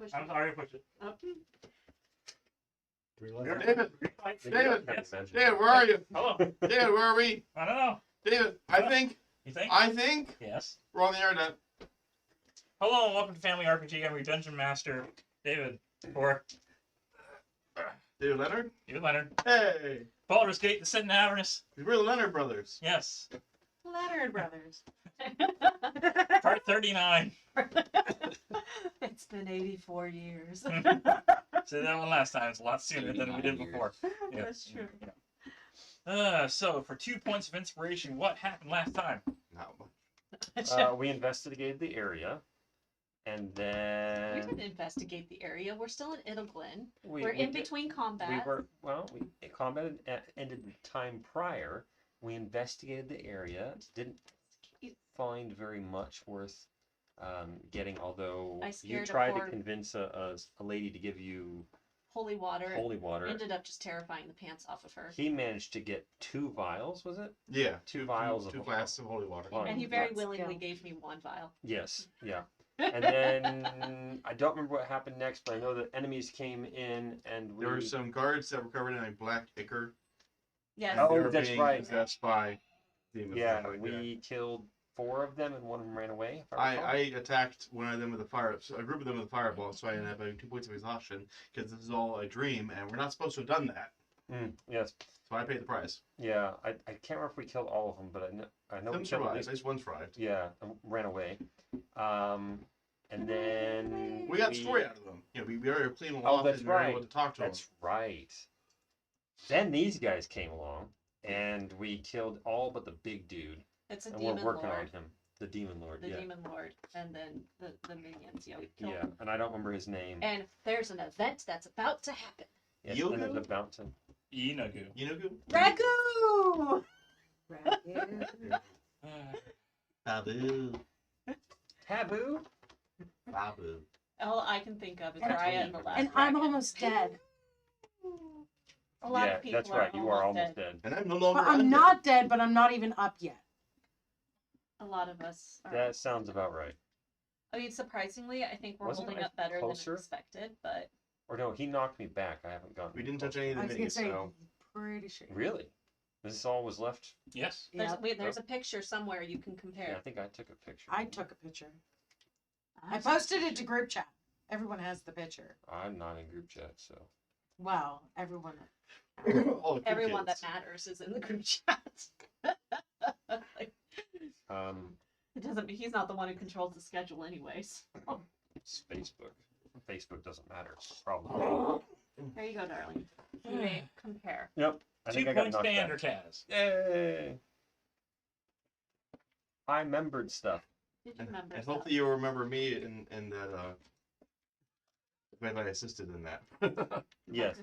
push I'm it. sorry to push it. Okay. David, David, Yes. David, where are you? Hello. David, where are we? I don't know. David, I think Yes. we're on the internet. Hello and welcome to Family RPG. I'm your Dungeon Master, David. Or David Leonard? David Leonard. Hey, Baldur's Gate, the Sin and Avernus. we're the Leonard brothers. Yes. Leonard Brothers. Part 39. It's been 84 years. Said that one last time. It's a lot sooner than we did before. Yeah. That's true. So, for 2 points of inspiration, what happened last time? Not much. We investigated the area, and We then didn't investigate the area. We're still in Idelglin. we We're in did- between combat. Combat ended the time prior. We investigated the area. Didn't find very much worth getting. Although I you scared a tried to poor- convince a lady to give you Holy water. holy water. Ended up just terrifying the pants off of her. He managed to get 2 vials. Was it? Yeah, Two vials of two flasks of holy water. Oh, And he very that's- willingly gave me 1 vial. Yes. Yeah. And then I don't remember what happened next, but I know that enemies came in and we. There were some guards that were covered in a black ichor. Yes. and Oh, they were that's being right. possessed by demons. Yeah, Like that. we killed 4 of them and one of them ran away. If I recall. attacked one of them with a a group of them with a fireball, so I ended up having 2 points of exhaustion because this is all a dream, and we're not supposed to have done that. Yes. So I paid the price. Yeah, I can't remember if we killed all of them, but I know we Some killed at survived. least. At least one survived. Yeah, ran away. And then We got story out of them. You know, we were cleaning Oh, off that's and we were able right. to talk to them. That's right. Then these guys came along, and we killed all but the big dude, It's a and demon we're working lord. on him. The demon lord. The yeah. demon lord. And then the minions. Yeah, we killed Yeah, them. and I don't remember his name. And there's an event that's about to happen. Yes, Yogu? and there's a mountain. Inagu. Inugu? Ragu! Babu. Habu. Babu. All I can think of is And- Raya and the last And I'm dragon. almost dead. A lot Yeah, of people that's right. You are almost dead. And I'm no longer But I'm undead. not dead, but I'm not even up yet. A lot of us are. That sounds about right. I mean, surprisingly, I think we're Wasn't holding I up better closer? than expected, but Or no, he knocked me back. I haven't gotten. We didn't touch any of I the was gonna minis. say, so- pretty sure. Really? This all was left. Yes. Yeah, there's a picture somewhere you can compare. Yeah, I think I took a picture. I took a picture. I posted it to group chat. Everyone has the picture. I'm not in group chat, so. Well, everyone. All the cool Everyone kids. that matters is in the group chat. Like, it doesn't. He's not the one who controls the schedule, anyways. It's Facebook. Facebook doesn't matter. Probably. There you go, darling. You may compare. Yep. I 2 think I got points to knocked back. Anderkaz. Yay! I remembered stuff. Did you And, remember? and stuff? hopefully you'll remember me and that the fact that I assisted in that. Yes.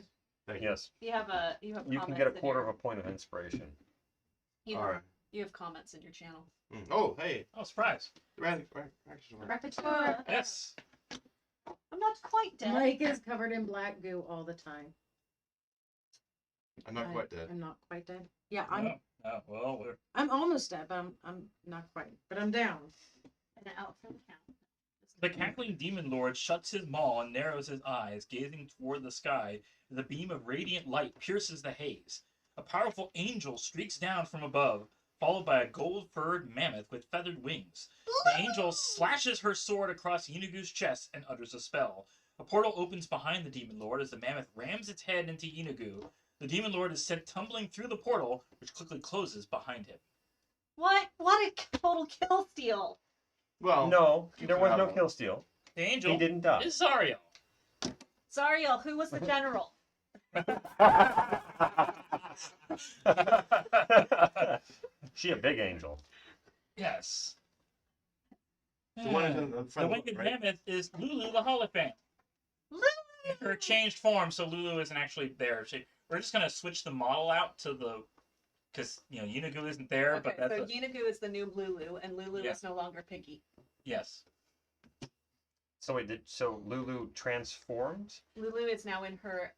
Thank you. Yes. You have You can comments get a in quarter your- of a point of inspiration. You All have, right. you have comments in your channel. Oh, hey. Oh, surprise. Repertoire. Yes. I'm not quite dead. Mike is covered in black goo all the time. I'm not quite dead. I'm not quite dead. Yeah, I'm. Oh, oh, well, we're... I'm almost dead, but I'm not quite. But I'm down. And out for the count. The cackling demon lord shuts his maw and narrows his eyes, gazing toward the sky as a beam of radiant light pierces the haze. A powerful angel streaks down from above, followed by a gold-furred mammoth with feathered wings. The angel slashes her sword across Inugu's chest and utters a spell. A portal opens behind the demon lord as the mammoth rams its head into Inugu. The demon lord is sent tumbling through the portal, which quickly closes behind him. What? What a total kill steal! Well, No, there was no Bravo. kill steal. The angel He didn't die. is Zariel. Zariel, who was the general? She a big angel. Yes. the one in the The front, winged right? mammoth is Lulu the Holophant. Lulu! In her changed form, so Lulu isn't actually there. We're just gonna switch the model out to the, because Inugu isn't there, but Okay, that's so Inugu is the new Lulu, and Lulu Yeah. is no longer Piggy. yes. So Lulu transformed? Lulu is now in her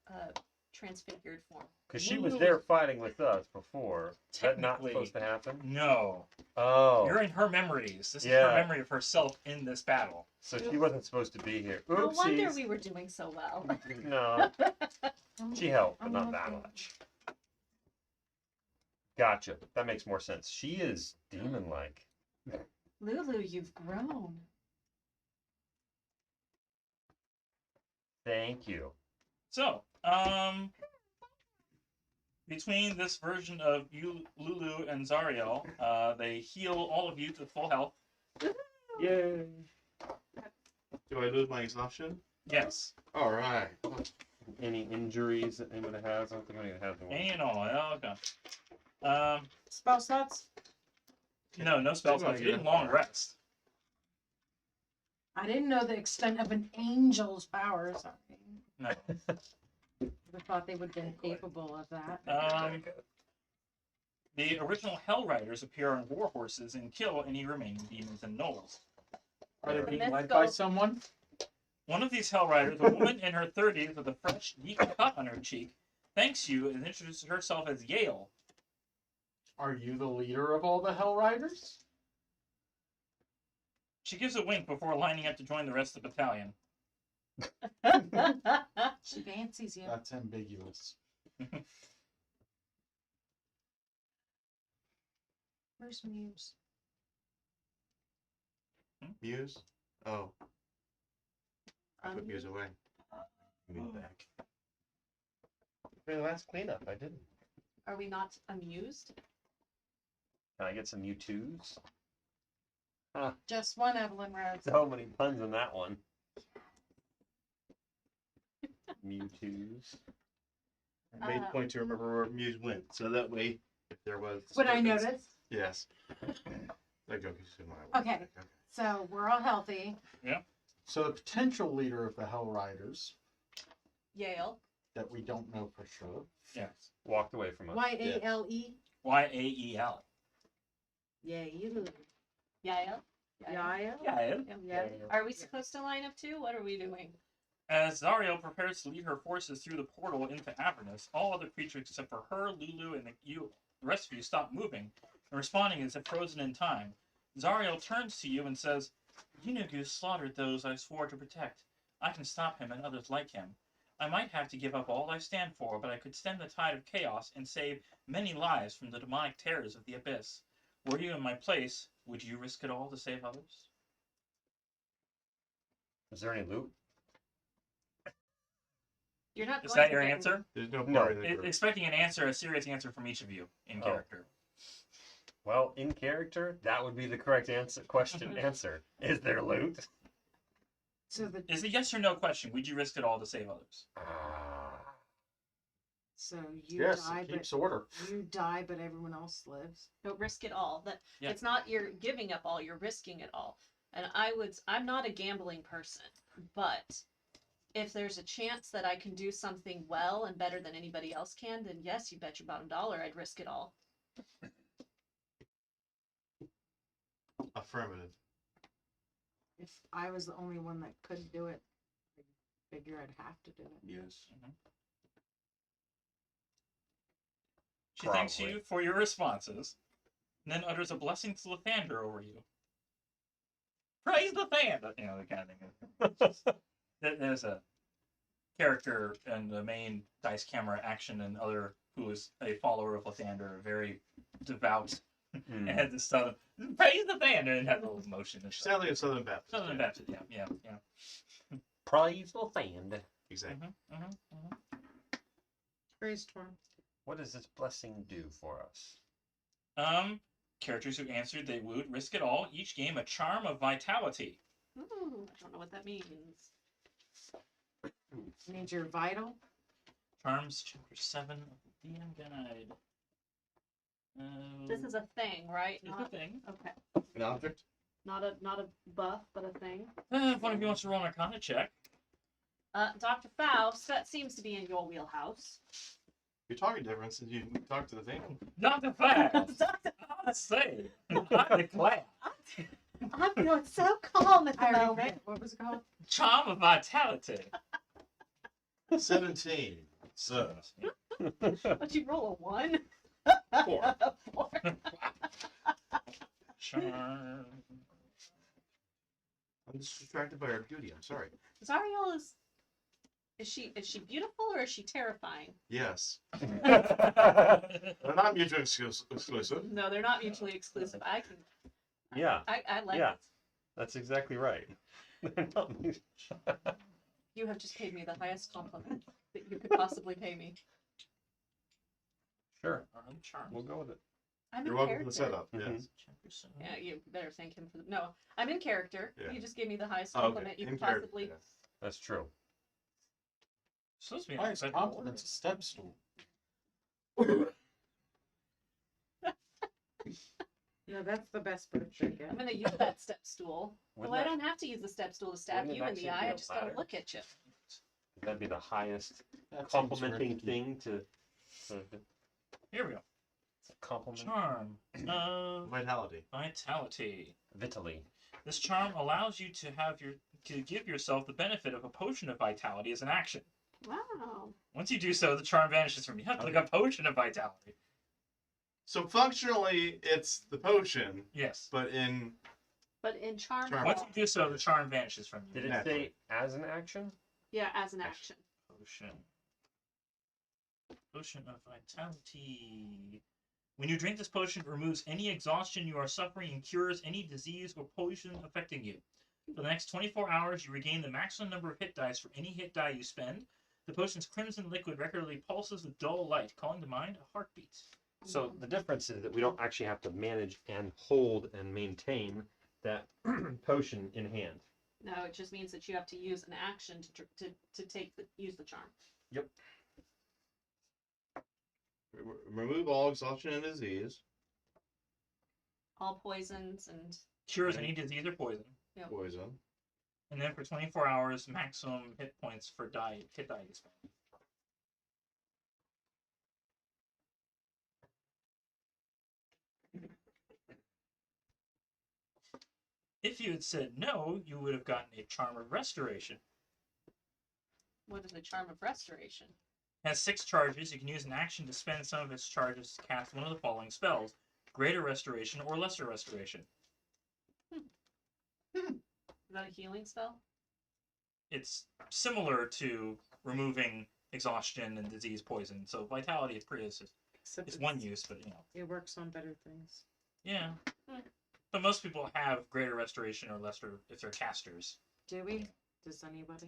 transfigured form. Because she was Lulu there was- fighting with us before. Is that not Technically. supposed to happen? No. Oh. You're in her memories. This is Yeah. her memory of herself in this battle. So she wasn't supposed to be here. No wonder Oopsies. we were doing so well. No. She helped, but not that much. Gotcha. That makes more sense. She is demon-like. Lulu, you've grown. Thank you. So, between this version of you, Lulu and Zariel, they heal all of you to full health. Yay. Do I lose my exhaustion? Yes. All right. Any injuries that anybody has? I don't think anybody has one. And all. Okay. Spell slots? No, no spell slots. You didn't long rest. I didn't know the extent of an angel's powers. No. I thought they would have been capable of that. The original Hell Riders appear on war horses and kill any remaining demons and gnolls. Are they The being myth led by goes- someone? One of these Hell Riders, a woman in her 30s with a fresh, deep cut on her cheek, thanks you and introduces herself as Yale. Are you the leader of all the Hell Riders? She gives a wink before lining up to join the rest of the battalion. She fancies you. That's ambiguous. Where's Muse? Muse? Oh, I put Um, Muse away. Give me it back. For the last cleanup, I didn't. Are we not amused? Can I get some U2s? Just one Evelyn Rose. So many puns in that one. Mewtwo's. I made a point to remember where Muse went, so that way, if there was. Would I disturbance- notice? Yes. That go consume my Okay. So we're all healthy. So the potential leader of the Hell Riders, Yale. that we don't know for sure, Yes. Walked away from us. YALE. Yael. Yale. Yale. Yale. Yael. Yeah. Are we supposed to line up too? What are we doing? As Zariel prepares to lead her forces through the portal into Avernus, all other creatures except for her, Lulu, and the rest of you stop moving and responding as if frozen in time. Zariel turns to you and says, Yunugu slaughtered those I swore to protect. I can stop him and others like him. I might have to give up all I stand for, but I could stem the tide of chaos and save many lives from the demonic terrors of the abyss. Were you in my place, would you risk it all to save others? Is there any loot? You're not. Is going that to your get- answer? There's no No. part in the group. Expecting an answer, a serious answer from each of you in Oh. character. Well, in character, that would be the correct answer. Question answer. Is there loot? So the Is a yes or no question. Would you risk it all to save others? so you yes, die, it but keeps order. you die, but everyone else lives. Don't risk it all. That Yeah. It's not you're giving up all. You're risking it all. And I'm not a gambling person, but if there's a chance that I can do something well and better than anybody else can, then yes, you bet your bottom dollar I'd risk it all. Affirmative. If I was the only one that could do it, I figure I'd have to do it. Yes. She thanks Probably. you for your responses, and then utters a blessing to Lathander over you. Praise Lathander! You know, the kind of thing. There's a character in the main dice camera action and other who is a follower of Lathander, very devout, and has this stuff. Praise Lathander! And has a little motion and She stuff. sounds like a Southern Baptist. Southern Baptist, yeah. Praise the land. Exactly. Praise Torm. What does this blessing do for us? Characters who answered they would risk it all. Each game a charm of vitality. Ooh, I don't know what that means. Means you're vital. Charms, chapter 7 of the DM Guide. This is a thing, right? It's Not a thing. okay. An object? Not a buff, but a thing. If one of you wants to roll an Arcana check. Dr. Faust, that seems to be in your wheelhouse. You're talking different since you talked to the thing. Dr. Faust! I say, I declare. I'm feeling so calm at I the already moment. read. What was it called? Charm of vitality. 17. Sir. But you roll a 1? 4. 4. Charm. I'm just distracted by her beauty. I'm sorry. Zariel is she beautiful or is she terrifying? Yes. They're not mutually exclusive. No, they're not mutually exclusive. Yeah, I like Yeah. it. that's exactly right. They're not You have just paid me the highest compliment that you could possibly pay me. Sure, Charm. we'll go with it. I'm You're in welcome character. for the setup. Mhm. Yes. Yeah, you better thank him for the. No, I'm in character. Yeah. You just gave me the highest Oh, compliment okay. you In could character, possibly. yes. That's true. Supposed to be Highest an compliments a step stool. No, that's the best birthday gift. I'm gonna use that step stool. Wouldn't Well, I that- don't have to use the step stool to stab wouldn't it you in the actually eye. be I a just don't ladder? look at you. That'd be the highest That seems complimenting risky. thing to Here we go. compliment. Charm. Vitality. Vitality. Vitaly. This charm allows you to give yourself the benefit of a potion of vitality as an action. Wow. Once you do so, the charm vanishes from you. Like a potion of vitality. So functionally, it's the potion, Yes. but in But in charm. Charm. Once you do so, the charm vanishes from you. Did it Naturally. say as an action? Yeah, as an action. Potion. Potion of vitality. When you drink this potion, it removes any exhaustion you are suffering and cures any disease or poison affecting you. For the next 24 hours, you regain the maximum number of hit dice for any hit die you spend. The potion's crimson liquid regularly pulses with dull light, calling to mind a heartbeat. So the difference is that we don't actually have to manage and hold and maintain that potion in hand. No, it just means that you have to use an action to use the charm. remove all exhaustion and disease. All poisons and Cures any disease or poison. Yep. Poison. And then for 24 hours, maximum hit points for hit die you spend. If you had said no, you would have gotten a Charm of Restoration. what is the charm of restoration? It has 6 charges. You can use an action to spend some of its charges to cast one of the following spells: Greater Restoration or Lesser Restoration. Is that a healing spell? It's similar to removing exhaustion and disease poison. So Vitality is pretty. Except It's one use, but you know. It works on better things. Yeah. But most people have Greater Restoration or Lesser if they're casters. Do we? Does anybody?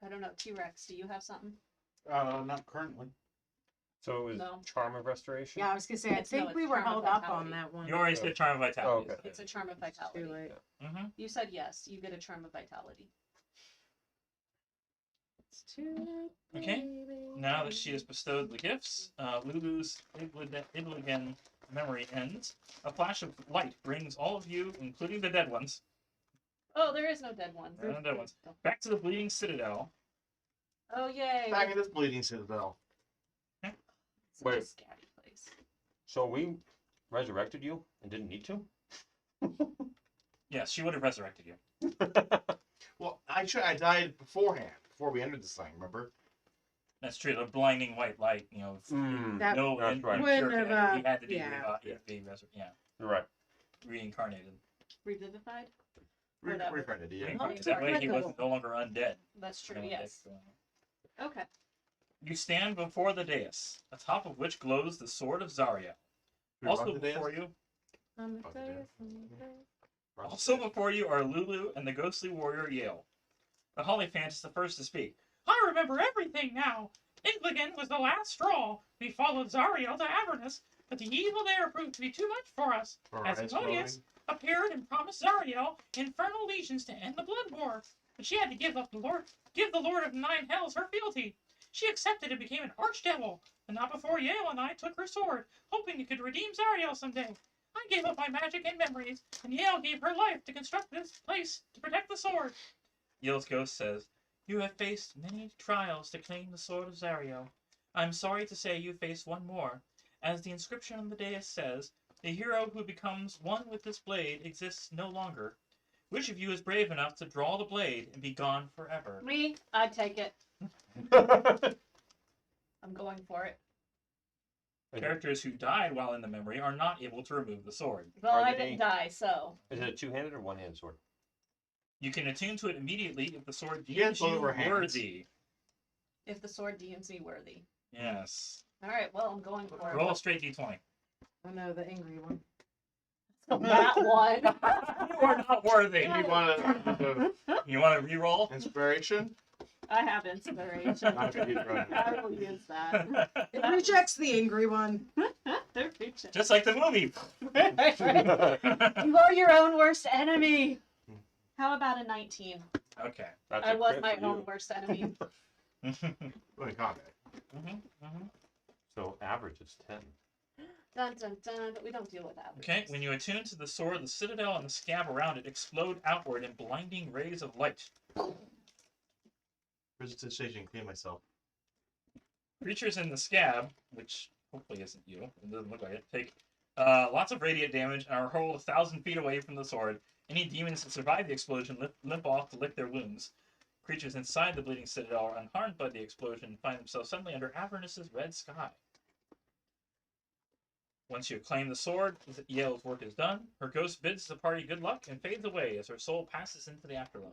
I don't know. T-Rex, do you have something? Not currently. So it was No. Charm of Restoration? Yeah, I was gonna say, I It's- no, think it's we were charm of held up vitality. on that one. You already said Charm of Vitality. Oh, okay. It's a charm of vitality. Too late. Mm-hmm. You said yes. You get a charm of vitality. It's too late. Okay. baby. Now that she has bestowed the gifts, Lulu's Ibligan memory ends. A flash of light brings all of you, including the dead ones, Oh, there is no dead one. There are no dead ones. back to the Bleeding Citadel. Oh yay! Back in this bleeding citadel. Such Wait. a scary place. So we resurrected you and didn't need to? Yes, she would have resurrected you. Well, I died beforehand, before we entered this thing, remember? That's true. The blinding white light, you know, That no, that's right. Wouldn't have, he had to be, yeah. You're right. reincarnated. Revivified? Re- Whatever. Reincarnated, yeah. Reincarnated. That way he Resurrectable. was no longer undead. That's true. You know, Yes. Okay. You stand before the dais, atop of which glows the sword of Zariel. We Also rocked the before dais? you, On the Fuck the face, dance. on the face. Rocked the also dais. before you are Lulu and the ghostly warrior Yale. The Hollyphant is the first to speak. I remember everything now. Ibligan was the last straw. We followed Zariel to Avernus, but the evil there proved to be too much for us. Our As eyes Modius glowing. appeared and promised Zariel infernal legions to end the blood war, but she had to give the Lord of the Nine Hells her fealty. She accepted and became an archdevil, and not before Yale and I took her sword, hoping it could redeem Zariel someday. I gave up my magic and memories, and Yale gave her life to construct this place to protect the sword. Yale's ghost says, You have faced many trials to claim the sword of Zariel. I'm sorry to say you face one more. As the inscription on the dais says, the hero who becomes one with this blade exists no longer. Which of you is brave enough to draw the blade and be gone forever? Me, I'd take it. I'm going for it. Characters who died while in the memory are not able to remove the sword. Well, Are I they- didn't die, so. Is it a two-handed or one-handed sword? You can attune to it immediately if the sword Yeah, deems both you of our hands. worthy. If the sword deems me worthy. Yes. All right, well, I'm going for Roll a it. straight d20. Oh no, the angry one. That one. You are not worthy. You want to You want to re-roll? inspiration? I have inspiration. Not if you use running. I will use that. It rejects the angry one. They're fiction. Just like the movie. You are your own worst enemy. How about a 19? Okay. That's I a was crit my for own you. worst enemy. Well, in combat. So average is 10. Dun dun dun, but we don't deal with that. Okay, when you attune to the sword, the citadel and the scab around it explode outward in blinding rays of light. Presentation, clean myself. Creatures in the scab, which hopefully isn't you, it doesn't look like it, take lots of radiant damage and are hurled 1,000 feet away from the sword. Any demons that survive the explosion limp off to lick their wounds. Creatures inside the bleeding citadel are unharmed by the explosion and find themselves suddenly under Avernus's red sky. Once you claim the sword, Yale's work is done. Her ghost bids the party good luck and fades away as her soul passes into the afterlife.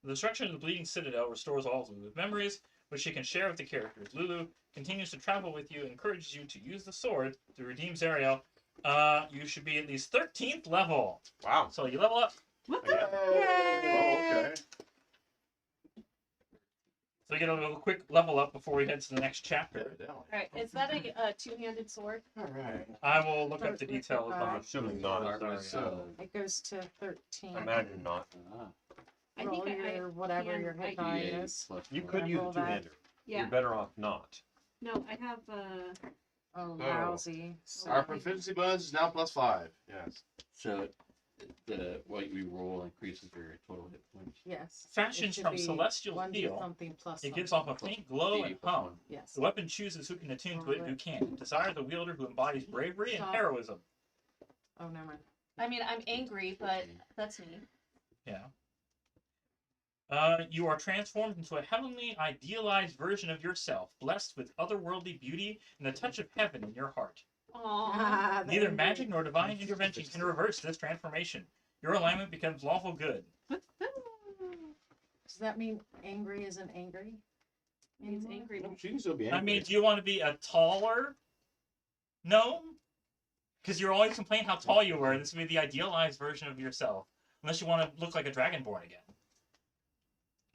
The destruction of the bleeding citadel restores all of Lulu's memories, which she can share with the characters. Lulu continues to travel with you and encourages you to use the sword to redeem Zariel. You should be at least 13th level. Wow. So you level up. Oh, okay. So you get a little quick level up before we head to the next chapter. Evidently. Alright, is that a two-handed sword? All right. I will look up the details I'm on assuming not. So, It goes to 13. Imagine not. I Roll think your whatever can- your hit I- die D8 is. plus You one. could use a roll that. two-hander. Yeah. You're better off not. No, I have Oh, Oh. lousy. So our proficiency bonus is now +5. Yes. So the what you roll increases your total hit points. yes. Fashioned It should from be celestial 1d steel, something plus it gives something. off a faint glow D8 and plus hum. one. Yes. The weapon chooses who can attune to it and who can't. It desires a wielder who embodies bravery and Stop. heroism. Oh, never mind. I mean, I'm angry, but that's me. Yeah. You are transformed into a heavenly, idealized version of yourself, blessed with otherworldly beauty and a touch of heaven in your heart. Aww. The Neither angry- magic nor divine intervention can reverse this transformation. Your alignment becomes lawful good. Does that mean angry isn't angry? Means anymore? angry. She can still be I mean, do you want to be a taller gnome? Because you're always complaining how tall you were, and this would be the idealized version of yourself. Unless you want to look like a dragonborn again.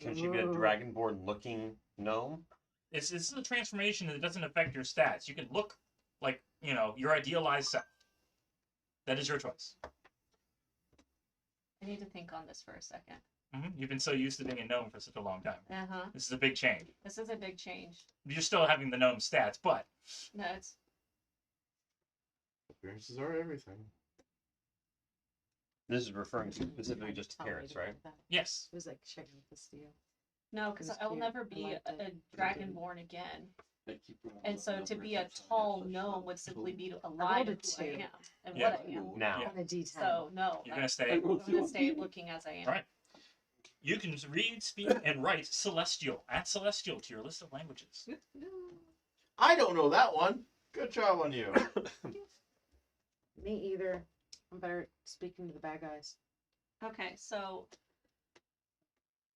Can she be a Ooh. dragonborn looking gnome? It's a transformation that doesn't affect your stats. You can look like, your idealized self. That is your choice. I need to think on this for a second. You've been so used to being a gnome for such a long time. Uh-huh. This is a big change. This is a big change. You're still having the gnome stats, but No, it's Appearances are everything. This is referring to specifically just Tell me appearance, to right? do that. yes. It was like checking with the steel. no, because It's I'll cute. never I be liked a it. dragonborn again. They keep rolling And up so the to numbers be a upside tall down, so gnome she would simply be I alive rolled who a I 2. am and Yeah. what I am. Now. Yeah. On a D10. So no, You're going to stay. I'm gonna stay looking as I am. Alright. You can read, speak, and write Celestial. Add Celestial to your list of languages. I don't know that one. Good job on you. Me either. I'm better at speaking to the bad guys. Okay, so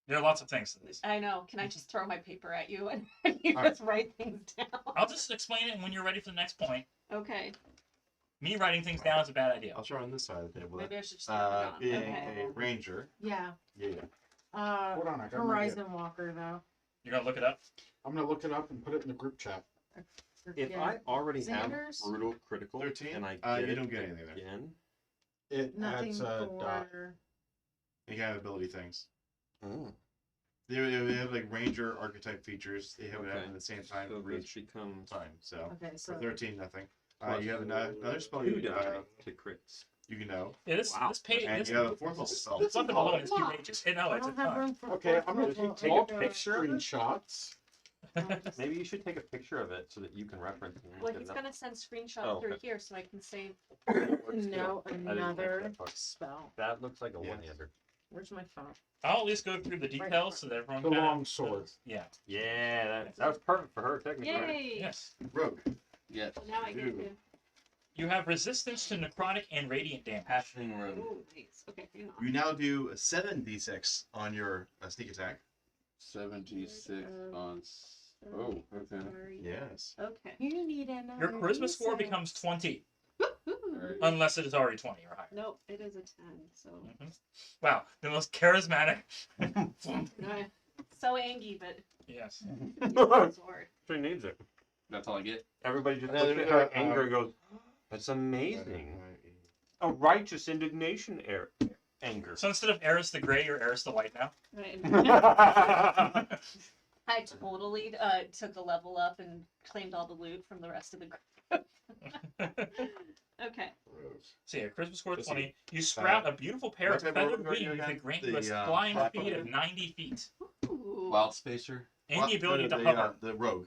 There are lots of things to this. I know. Can I just throw my paper at you and you Alright. just write things down? I'll just explain it, and when you're ready for the next point, Okay. me writing things down is a bad idea. I'll start on this side of the table. Maybe I should just write it down. Being Okay. a ranger. Yeah. Yeah. Hold on, I got an idea. Horizon Walker though. You're going to look it up? I'm gonna look it up and put it in the group chat. If Yeah. I already have Xander's? brutal critical 13? and I You get don't it get anything there. again, It Nothing adds a dot. for. You have ability things. oh, They have like ranger archetype features. They have it okay. at the same time So for this each becomes time. So Okay, for so 13, nothing. plus You have another spell 2 you, die to crits. you can know. Yeah, this page, And this you have a fourth level spell. this weapon alone is 2 pages. No, I it's a don't have ton. room for. Okay, fourth I'm gonna level. take I all go- screenshots. Maybe you should take a picture of it so that you can reference it. Well, Good he's enough. gonna send screenshot Oh, through okay. here so I can save. That works too. No, I didn't think another that far. spell. That looks like a Yes. one-hander. Where's my phone? I'll at least go through the details so that everyone The kinda long sword. knows. Yeah. Yeah, that was perfect for her, technically. Yay! Yes. Rogue. Yes. So now I get Ooh. to. You have resistance to necrotic and radiant damage. Passioning road. Oh, nice. Okay, hang on. You now do a 7d6 on your sneak attack. 76 on. Oh, okay. Sorry. Yes. Okay. You need another. Your charisma score becomes 20, Alright. unless it is already 20 or higher. Nope, it is a 10. So. Wow, the most charismatic. So angry, but Yes. sword. She needs it. That's all I get. Everybody just No, looks no, at her no, anger and goes, "That's amazing." A righteous indignation, anger. So instead of Eris the Grey, you're Eris the White now. Right. That's I totally took a level up and claimed all the loot from the rest of the group. Okay. So yeah, charisma score Let's 20. You sprout a beautiful pair of what type of feathered rogue are you wings again? that grant you a The, flying black speed of one? 90 feet. Ooh. Wild Spacer. And the ability to the, hover. The rogue.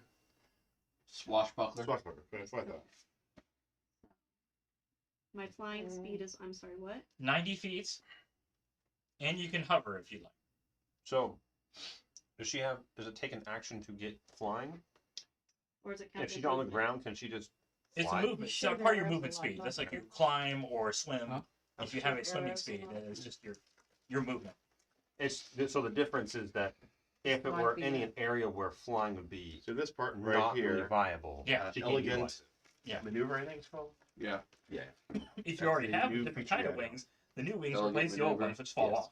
Swashbuckler. Swashbuckler. That's what I thought. My flying speed is. I'm sorry. What? 90 feet. And you can hover if you like. So, does it take an action to get flying? Or is it? If she's on the ground, can she just It's a fly? movement. You It's should part of your have movement a speed. lot That's like you better. climb or swim. Huh? If you have a Shoot swimming arrows speed, a lot then it's better. just your movement. So the difference is that if it Might were be any it. area where flying would be So this part right not really here, viable, Yeah. she can't utilize elegant it. Yeah. maneuver, I think it's called. Yeah. Yeah. If That's you already the have new different feature kind of you add. wings, the new wings Elegant replace the old maneuver. ones, which fall Yes. off.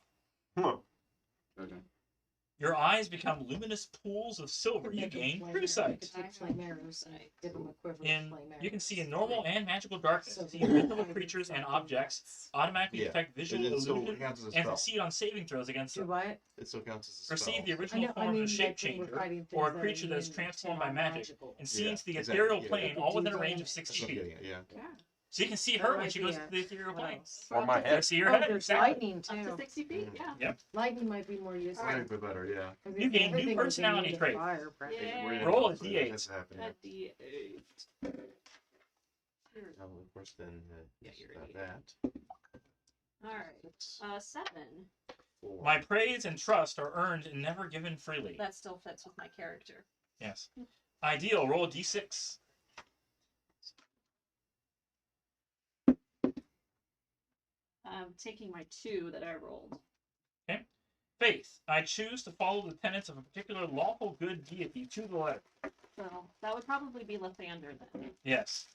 Huh. Okay. Your eyes become luminous pools of silver. You gain true sight. Take flame arrows and give them a quiver of In flame arrows. you can see in normal and magical darkness. So See the invisible eye creatures and becomes objects. Automatically Yeah. detect visual It still illusion counts as a and spell. succeed on saving throws against Do them. what? It still counts as a spell. Receive the I original know. I form mean, of a shape like when we're changer fighting or a things that creature are that is immune transformed to by magic non-magical. and sees the exactly, ethereal yeah. plane You all could within a do range that. of 60 That's what I'm feet. getting at, yeah. Yeah. So you can see That her when might she be goes it. to the ethereal What plane. else? Or my You head. see her Oh, head. there's Exactly. lightning Up to too. 60 feet. Mhm. Yeah. Lightning might be more useful. Might be better, yeah. 'Cause You gain new everything was personality immune to traits. fire, practically. Yeah. We're gonna Roll talk a about D8. That's happening. At the 8. Of course, then Yeah, you're got right. that. Alright. 7. 4. My praise and trust are earned and never given freely. That still fits with my character. Yes. Ideal. Roll a d6. I'm taking my 2 that I rolled. Faith. I choose to follow the tenets of a particular lawful good deity to the letter. So that would probably be Lathander then. Yes.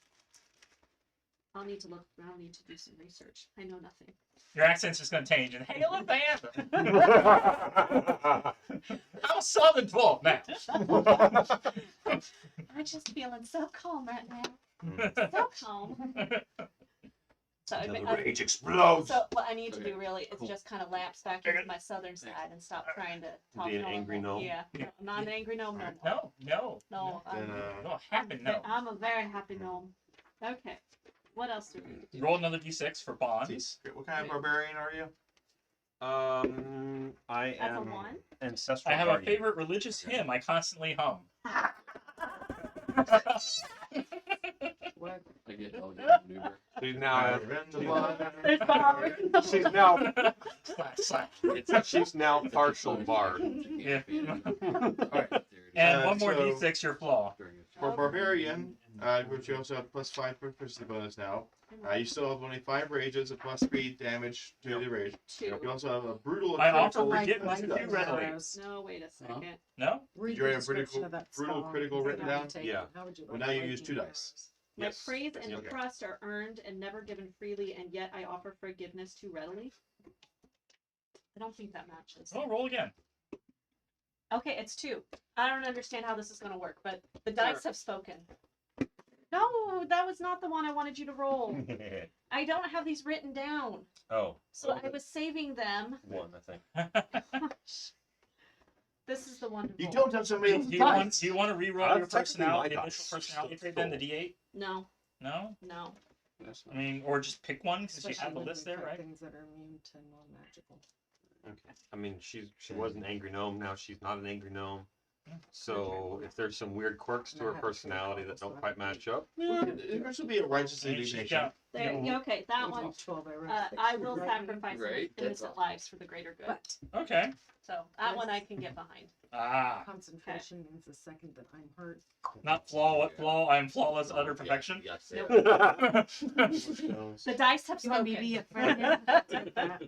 I'll need to look. I'll need to do some research. I know nothing. Your accent's just going to change. And hey, Lathander. I'm a southern dwarf now. I'm just feeling so calm right now. Mm. So calm. So, Rage explodes. so what I need to do Okay, really is cool. just kind of lapse back into my southern side and stop trying to talk Be an normal. angry gnome? Yeah, Yeah. I'm not an angry gnome no more. No, no. No, Then, No, happen, no. I'm a very happy gnome. Okay, what else do we need to do? Roll another d6 for bonds. What kind of barbarian are you? I That's a am 1. ancestral I have a guardian. favorite religious hymn I constantly hum. What? I get elegant maneuver. She's now It's she's now Slap, slap. she's now partial bard. Yeah. Alright. And one more so- d6 your flaw. For barbarian, which you also have +5 proficiency bonus now. You still have only 5 rages, a +3 damage to the rage. 2. You also have a brutal. I critical- offer Like forgiveness lightning too readily. arrows. No, wait a second. No? Read Do you the have description critical- of that brutal spell. critical How written would you down? take Yeah. it? How would you Well, like now you use lightning 2 arrows? dice. My Yes. praise and Okay. trust are earned and never given freely, and yet I offer forgiveness too readily. I don't think that matches. Oh, roll again. Okay, it's 2. I don't understand how this is going to work, but the dice have spoken. No, that was not the one I wanted you to roll. I don't have these written down. Oh, So I was saving them. one, I think. This is the one to You roll. don't have somebody else's Do you want dice. to re-roll That's your technically my personality, dice. initial personality trait, then the d8? No, No? no. That's I mean, or just pick one because you Especially have the when list we've there, got right? Things that are immune to non-magical. Okay. I mean, she was an angry gnome. Now she's not an angry gnome. So if there's some weird quirks to her personality that don't quite match up, There should be a righteous And she's indignation. got, There, you know, okay, that one. 12, I will sacrifice Right, innocent lives for the greater good. But okay. So that one I can get behind. Ah, concentration means the second that I'm hurt. not flaw. What flaw? I'm flawless, utter perfection. Yes. Nope. Those- The dice have You want me to spoken. be a friend? Take that.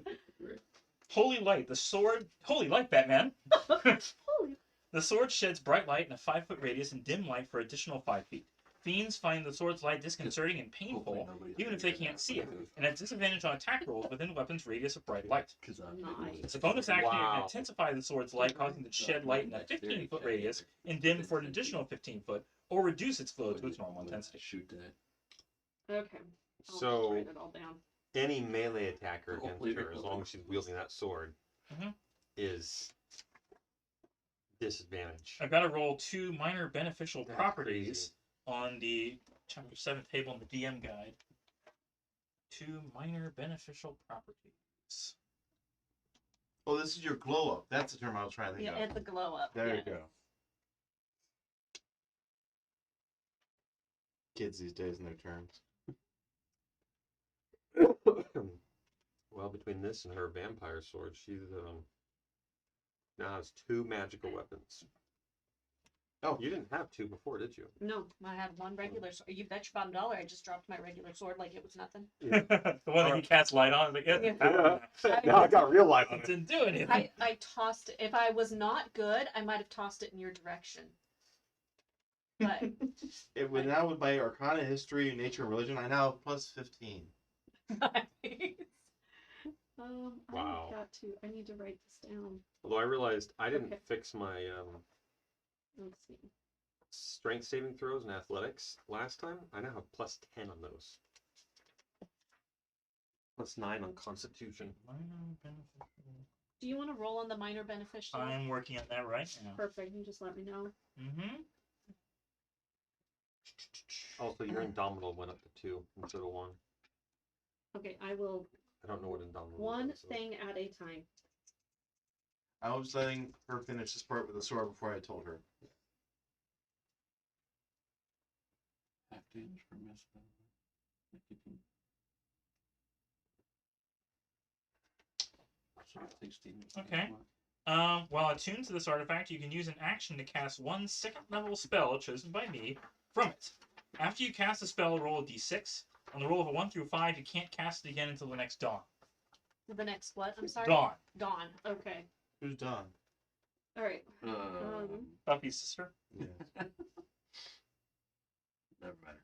Holy light. The sword. Holy light, Batman. Holy- The sword sheds bright light in a 5-foot radius and dim light for additional 5 feet. Fiends find the sword's light disconcerting and painful, even if they can't see it, and at disadvantage on attack rolls within the weapon's radius of bright light. Nice. It's a bonus action to Wow. intensify the sword's light, causing it to shed light in a 15-foot radius and dim for an additional 15-foot, or reduce its glow to its normal intensity. Shoot that. Okay. I'll just So- write it all down. any melee attacker against Hopefully her, as long as she's wielding that sword, Mhm. is disadvantage. I've got to roll 2 minor beneficial That's properties on the Chapter 7 table in the DM guide. 2 minor beneficial properties. Oh, this is your glow up. That's the term I was trying to think Yeah, of. it's a glow up. There yeah. you go. Kids these days and their terms. Well, between this and her vampire sword, she's now has 2 magical weapons. Oh. You didn't have 2 before, did you? No, I had one regular sword. You bet your bottom dollar I just dropped my regular sword like it was nothing. The one that he casts light on. Like, yeah, Yeah. Now I got real life on it it. didn't do anything. I tossed it. If I was not good, I might have tossed it in your direction. But It would now with my Arcana, History, Nature, and Religion. I now have plus 15. Wow. I need to write this down. Although I realized I didn't Okay. fix my Let's see. strength saving throws and athletics last time. I now have plus 10 on those. Plus 9 on constitution. Do you want to roll on the minor beneficial? I'm working on that right now. Perfect. You just let me know. Mm-hmm. Also, your indomitable went up to 2 instead of 1. Okay, I will I don't know what indomitable one is, so- thing at a time. I was letting her finish this part with the sword before I told her. Half damage per miss. Okay. While attuned to this artifact, you can use an action to cast 1 second-level spell chosen by me from it. After you cast a spell, roll a d6. On the roll of a 1 through 5, you can't cast it again until the next dawn. The next what? I'm sorry. Dawn. Dawn. Okay. Who's done? All right. Buffy's sister. Yeah. Never matter.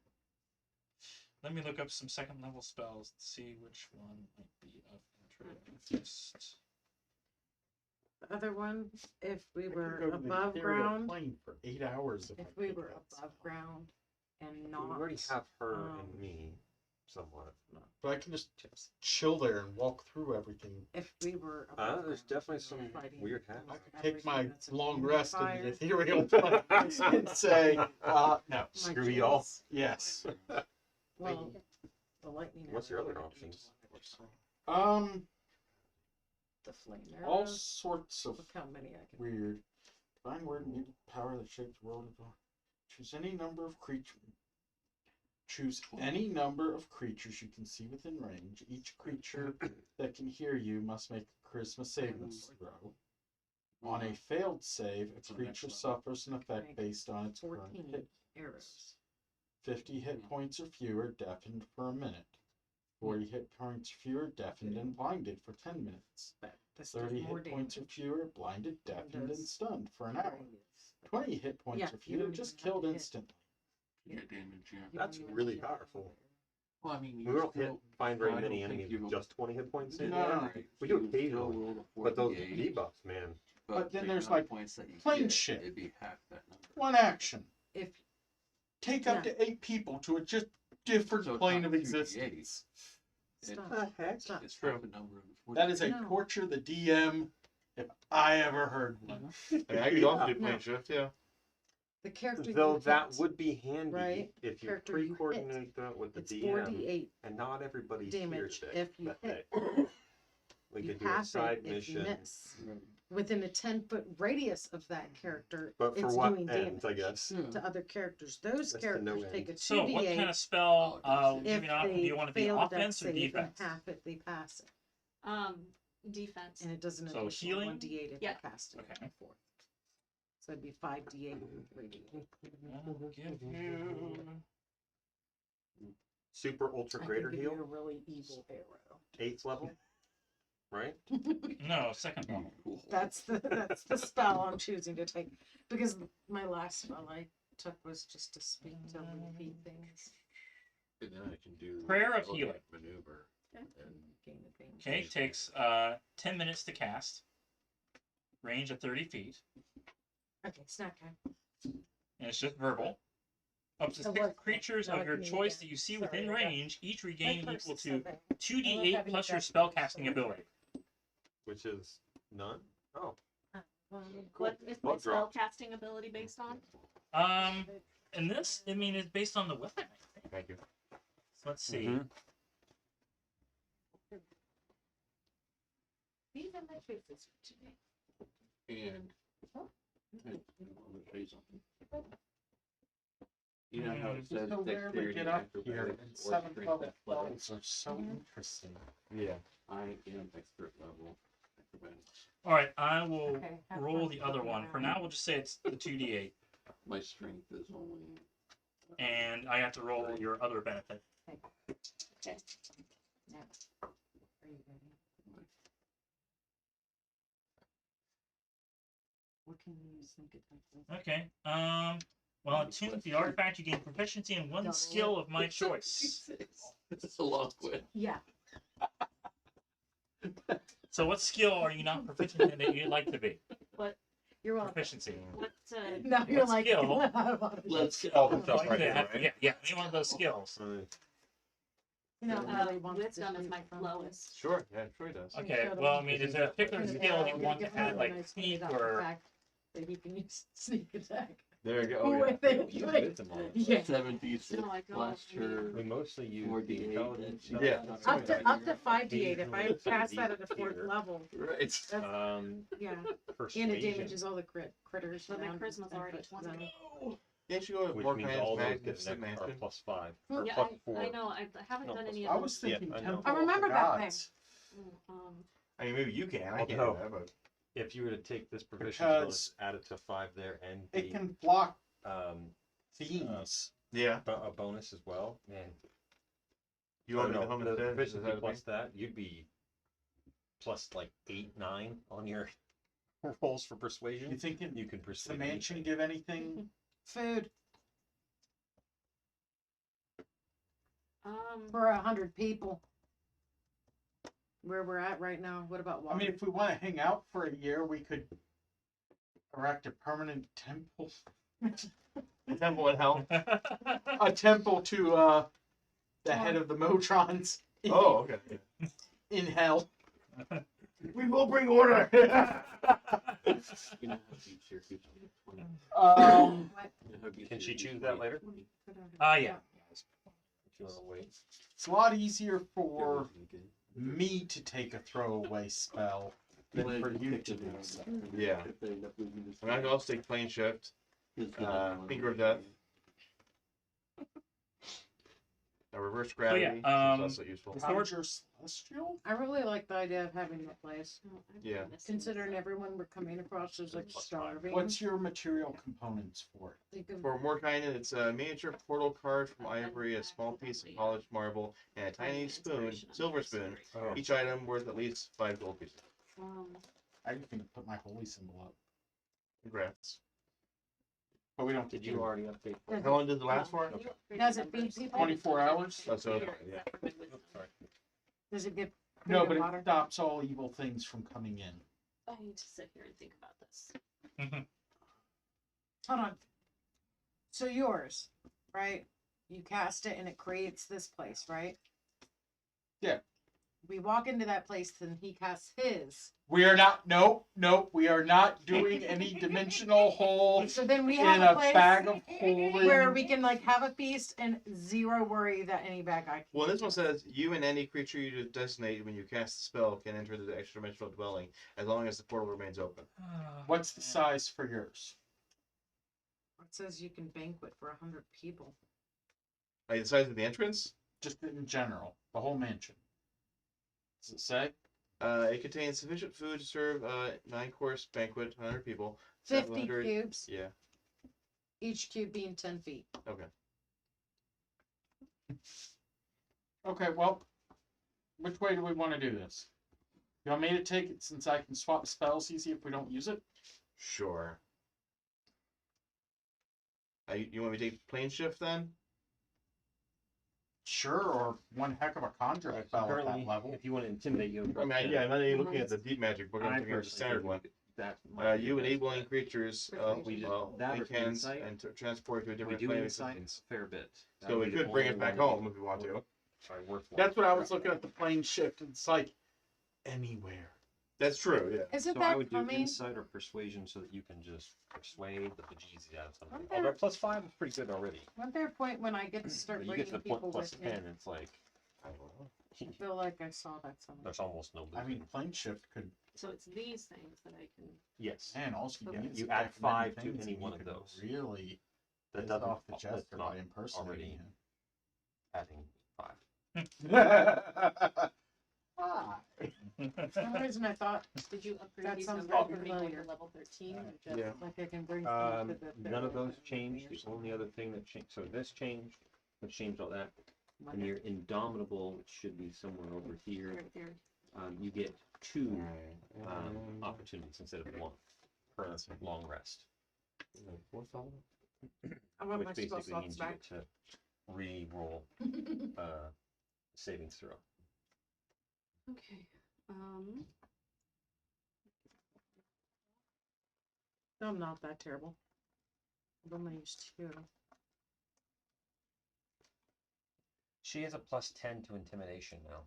Let me look up some second-level spells to see which one might be of interest. The other one, if we I could were go to the above Imperial ground, plane for 8 hours if I we could were get above some. ground and We not. already have her um, and me, somewhat. But I can just chill there and walk through everything. If we were above There's ground definitely and some fighting weird almost happenings. I could take my everything that's long in rest in fire. the ethereal plane and say, no. My Screw y'all. kids- Yes. Well, the lightning. What's your arrow, other options? The flame All arrows. sorts of Look how many I can. weird. Divine word and power that shapes the world. Choose any number of creatures. Choose any number of creatures you can see within range. Each creature that can hear you must make a charisma saving throw. On a failed save, a creature suffers an effect based on its current 14 hit. arrows. 50 hit points or fewer, deafened for a minute. 40 hit points or fewer, deafened and blinded for 10 minutes. But this does 30 more hit points or damage. fewer, blinded, deafened, and does stunned for an hour. 20 hit points Yeah, or you fewer, don't just even have killed to hit. instantly. Get damage, yeah. You That's don't even really have to- powerful. Well, I mean, We you don't still, find very I don't many think enemies you- with just 20 hit points. No, in no, there. no. We do You still occasionally, roll a but those 48, debuffs, man. but then the there's, amount of like, points that you plane get, shit. It'd be half that number. One action. If Take up to 8 people to a just different So it's plane not of 2d8. existence. stop, heck? stop. It's half the number of the That is a No. torture the DM if I ever heard one. Yeah, I could also do No. plane shift, yeah. The character Though you that hit, would be handy right? if you Character you hit. pre-coordinate that with the it's DM, 4d8 and not everybody damage hears it. if you that hit. day. We You could do a half side it if you mission. miss. within a 10-foot radius of that character, But for it's what doing ends, I damage guess. to other characters. Those That's the characters no take a end. 2d8. So what kind of spell if give me an option? Do they you want to be fail a dex offense or save, defense? and half it, they pass it. Defense. And it does an So additional healing? 1d8 if Yeah. you cast it. Okay. So it'd be 5d8 and 3d8. I'll give you Super ultra I greater can give you a heal, really evil arrow. 8th level, right? no second level. That's the spell I'm choosing to take, because my last spell I took was just to speak to repeat things. And then I can do Prayer of delegate healing. maneuver. Okay. And Gain advantage. Okay, takes 10 minutes to cast. Range of 30 feet. Okay, snack time. And it's just verbal. Up to So 6 what- creatures now of I your can eat choice again. that you see Sorry, within I got- range, each regain My purse equal is so to bad. 2d8 having plus a your breakfast, spellcasting so- ability. Which is none. Oh, What is my Bug drop. spellcasting ability based on? And this, I mean, is based on the weapon, I think. Thank you. So let's see. Mhm. These are my choices for today. and I'm gonna show you something. You know how it says So where we dexterity, get up acrobatics, here, or and 7th strength level athletics. spells are so interesting. yeah. I am expert level acrobatics. All right, I will Okay, have roll fun the other flipping one. For around. now, we'll just say it's the 2d8. My strength is only. And I have to roll your other benefit. Okay. Now, are you ready? What can you use sneak attack with? Okay. Well, attuned to the artifact, you gain proficiency in one Double skill of my choice. It's a long quit. Yeah. So, what skill are you not proficient in that you'd like to be? You're welcome. Proficiency. What? Now you're What like, skill? Let's All go. the stuff Like right to there, have- right? Yeah, any one of those skills. you know, really wants to Wisdom is shoot my from lowest. Sure, yeah, sure he does. Okay, shut well, I him. mean, is there a particular Turn it skill down, you I'm want to gonna get add, really like nice sneak cleaned up or? the fact that he can use sneak attack. There you go. Oh, Oh, yeah. they You like, hit them all. yeah. 76 No, I don't. last turn. We mostly use 4d8, the intelligence. that's- Yeah. stuff. Up to 5d8 if I Usually pass that at a 4th here. level. Right. That's, yeah, and it Persuasion, damages all the critters. But my around charisma's and already puts 20. them- Yeah, you should go with which more means kinds all of those magnificent get are mansion. +5 or Yeah, +4. I know. I haven't No, done any I of was those. thinking I know. Temple I remember of the that Gods. I mean, maybe you can. I can't Although- do that, but If you were to take this proficiency Because bonus, add it to 5 there, and It the can block um, fiends. yeah. a bonus as well, man. You want me no, to home the instead? Is proficiency that plus that, you'd be plus like 8, 9 on your rolls for persuasion. You thinking You can does the persuade mansion anything. give anything? Food Um, for 100 people. Where we're at right now. What about water? I mean, if we want to hang out for a year, we could erect a permanent temple. The temple in hell. A temple to the head of the Motrons Oh, okay. in hell. We will bring order. You know how deep Syracuse is? 20. Um, You know how deep Can she Syracuse choose is? that later? Yeah. If you want to wait. it's a lot easier Yeah, for wasn't it good? me to take a throwaway spell than Well, for they you picked to it do out. so. Yeah. If they end up losing this I'm not game, gonna take plane shift. it's gonna be Finger of one Death. A reverse yeah, gravity is also useful. the sword- Conjure Celestial? I really like the idea of having the place. Yeah. Considering everyone we're coming across is like Plus starving. What's your material components for it? Think of For Morkainen, it's a miniature portal card from ivory, a small piece of polished marble, and a tiny spoon, silver spoon. Oh. Each item worth at least 5 gold pieces. I just gonna put my holy symbol up. Congrats. But we don't Did get you to already update? Does How long does it last for? Does it feed people? 24 hours? Oh, so, Yeah. Does it get No, food but and it water? stops all evil things from coming in. I need to sit here and think about this. Hold on. So yours, right? You cast it and it creates this place, right? Yeah. we walk into that place, then he casts his. We are not. Nope. We are not doing any dimensional holes So then we in have a a place bag of holding. where we can like have a feast and zero worry that any bad guy. Well, this one says you and any creature you designate when you cast the spell can enter the extra-dimensional dwelling as long as the portal remains open. What's the size for yours? It says you can banquet for 100 people. Like the size of the entrance? Just in general, the whole mansion. Does it say? It contains sufficient food to serve a 9-course banquet, 100 people. 50 700 cubes, Yeah. each cube being 10 feet. Okay. Okay, well, which way do we want to do this? You want me to take it since I can swap spells easy if we don't use it? Sure. You want me to take plane shift then? Sure, or one heck of a conjure Right, so spell at currently, that level. if you want to intimidate, you. I mean, yeah, I'm not even looking at the deep magic book. I'm looking at the standard one. That You enabling creatures we did well, that link or hands insight. and transport to a We different do plane of insight existence. a fair bit. So we could bring it back home if we want to. Sorry, worthwhile. That's what I was looking at the plane shift. It's like anywhere. That's true, yeah. Isn't So I that would do coming? insight or persuasion so that you can just persuade the bejesus out of something. Wonder- Although +5 is pretty good already. Wasn't there a point when I get to start But you get to bringing the point people plus with me? 10, it's like I don't know. I feel like I saw that somewhere. there's almost no I mean, losing. plane shift could. So it's these things that I can. Yes, Man, all you get is You a add deck of many 5 to things any and one you of can those. Really that piss doesn't. off the That's jester not by impersonating adding 5. him. Why? For some reason I thought Did you upgrade That these sounds numbers very from being familiar. to level 13? Or just... Yeah. like I can bring someone to the None of those fair changed. or The something. only other thing that changed, so this changed, which changed all that. Like And your indomitable, which should be somewhere over here. Right there. You get 2 Alright. opportunities instead of 1 per long rest, I want my which spell basically slots means you back. get to re-roll savings throw. Okay. I'm not that terrible. I've only used 2. She has a +10 to intimidation now.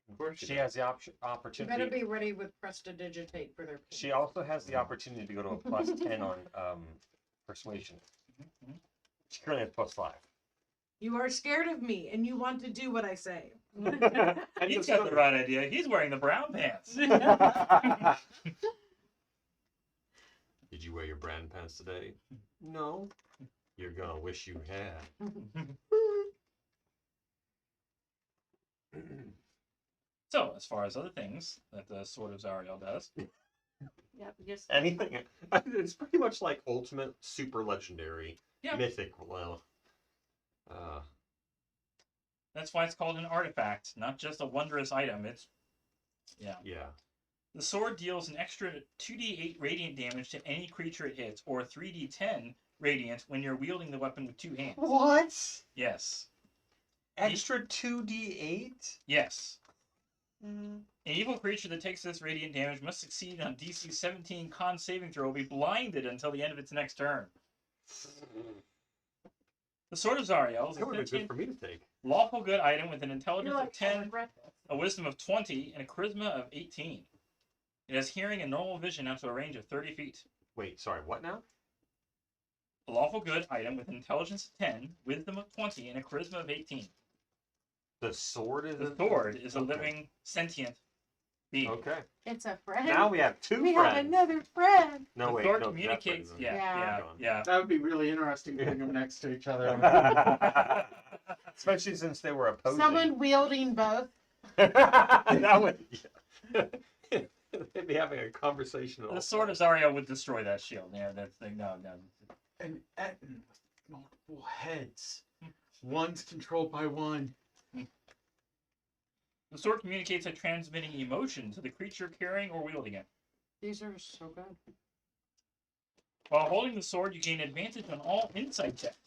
Of course She you has the You opportunity. better be ready with prestidigitate for their. She also has the opportunity to go to a +10 on persuasion. She currently has +5. You are scared of me, and you want to do what I say. He's got the right idea. He's wearing the brown pants. Did you wear your brand pants today? No. You're gonna wish you had. So, as far as other things that the Sword of Zariel does, Yeah, just Anything. It's pretty much like ultimate super legendary. Yeah. Mythic. Well. that's why it's called an artifact, not just a wondrous item. It's, yeah. Yeah. The sword deals an extra 2d8 radiant damage to any creature it hits, or 3d10 radiant when you're wielding the weapon with 2 hands. What? Yes. Extra 2d8? Yes. An evil creature that takes this radiant damage must succeed on DC 17 con saving throw, will be blinded until the end of its next turn. The Sword of Zariel is a That would be good 15 for me to take. lawful good item with an You're intelligence like, of 10, regret this. a wisdom of 20, and a charisma of 18. It has hearing and normal vision out to a range of 30 feet. Wait, sorry, what now? A lawful good item with intelligence of 10, wisdom of 20, and a charisma of 18. The sword is The sword is a living, sentient being. Okay. It's a friend. Now we have 2 we have friends. another friend. No, The wait, sword no, communicates. that Yeah. Yeah. That would be really interesting putting them next to each other. Especially since they were opposing. Someone wielding both. that would. They'd be having a conversation. The Sword of Zariel would destroy that shield. Yeah, that's the no. An Etten with multiple heads. One's controlled by one. The sword communicates by transmitting emotion to the creature carrying or wielding it. These are so good. While holding the sword, you gain advantage on all insight checks.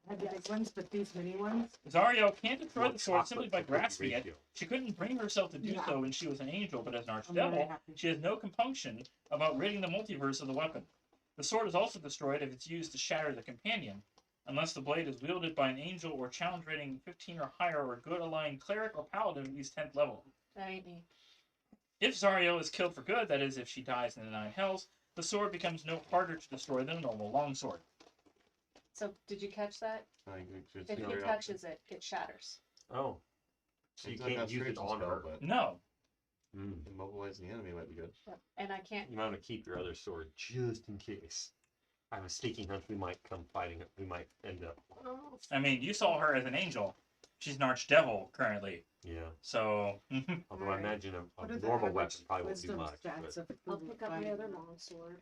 I had the big ones, but these mini ones. Zariel can't destroy More the sword simply by chocolate to grasping it. ratio. She couldn't bring herself to do Yeah. so when she was an angel, but as an I'm very archdevil, happy. she has no compunction about ridding the multiverse of the weapon. The sword is also destroyed if it's used to shatter the companion. unless the blade is wielded by an angel or challenge rating 15 or higher, or a good aligned cleric or paladin at least 10th level. That ain't me. If Zariel is killed for good, that is, if she dies in the 9 hells, the sword becomes no harder to destroy than a normal longsword. So did you catch that? If he Zariel. touches it, it shatters. Oh. So you It's like can't a use it strength on spell, her. but No. immobilizing the enemy might be good. Yep. And I can't. You might want to keep your other sword just in case. I have a sneaking hunch we might come fighting it. We might end up. I mean, you saw her as an angel. She's an archdevil currently. Yeah. So, Although I Alright. imagine What a are the normal average weapon probably won't do wisdom much. stats But of I'll who pick up my fighting other them? longsword.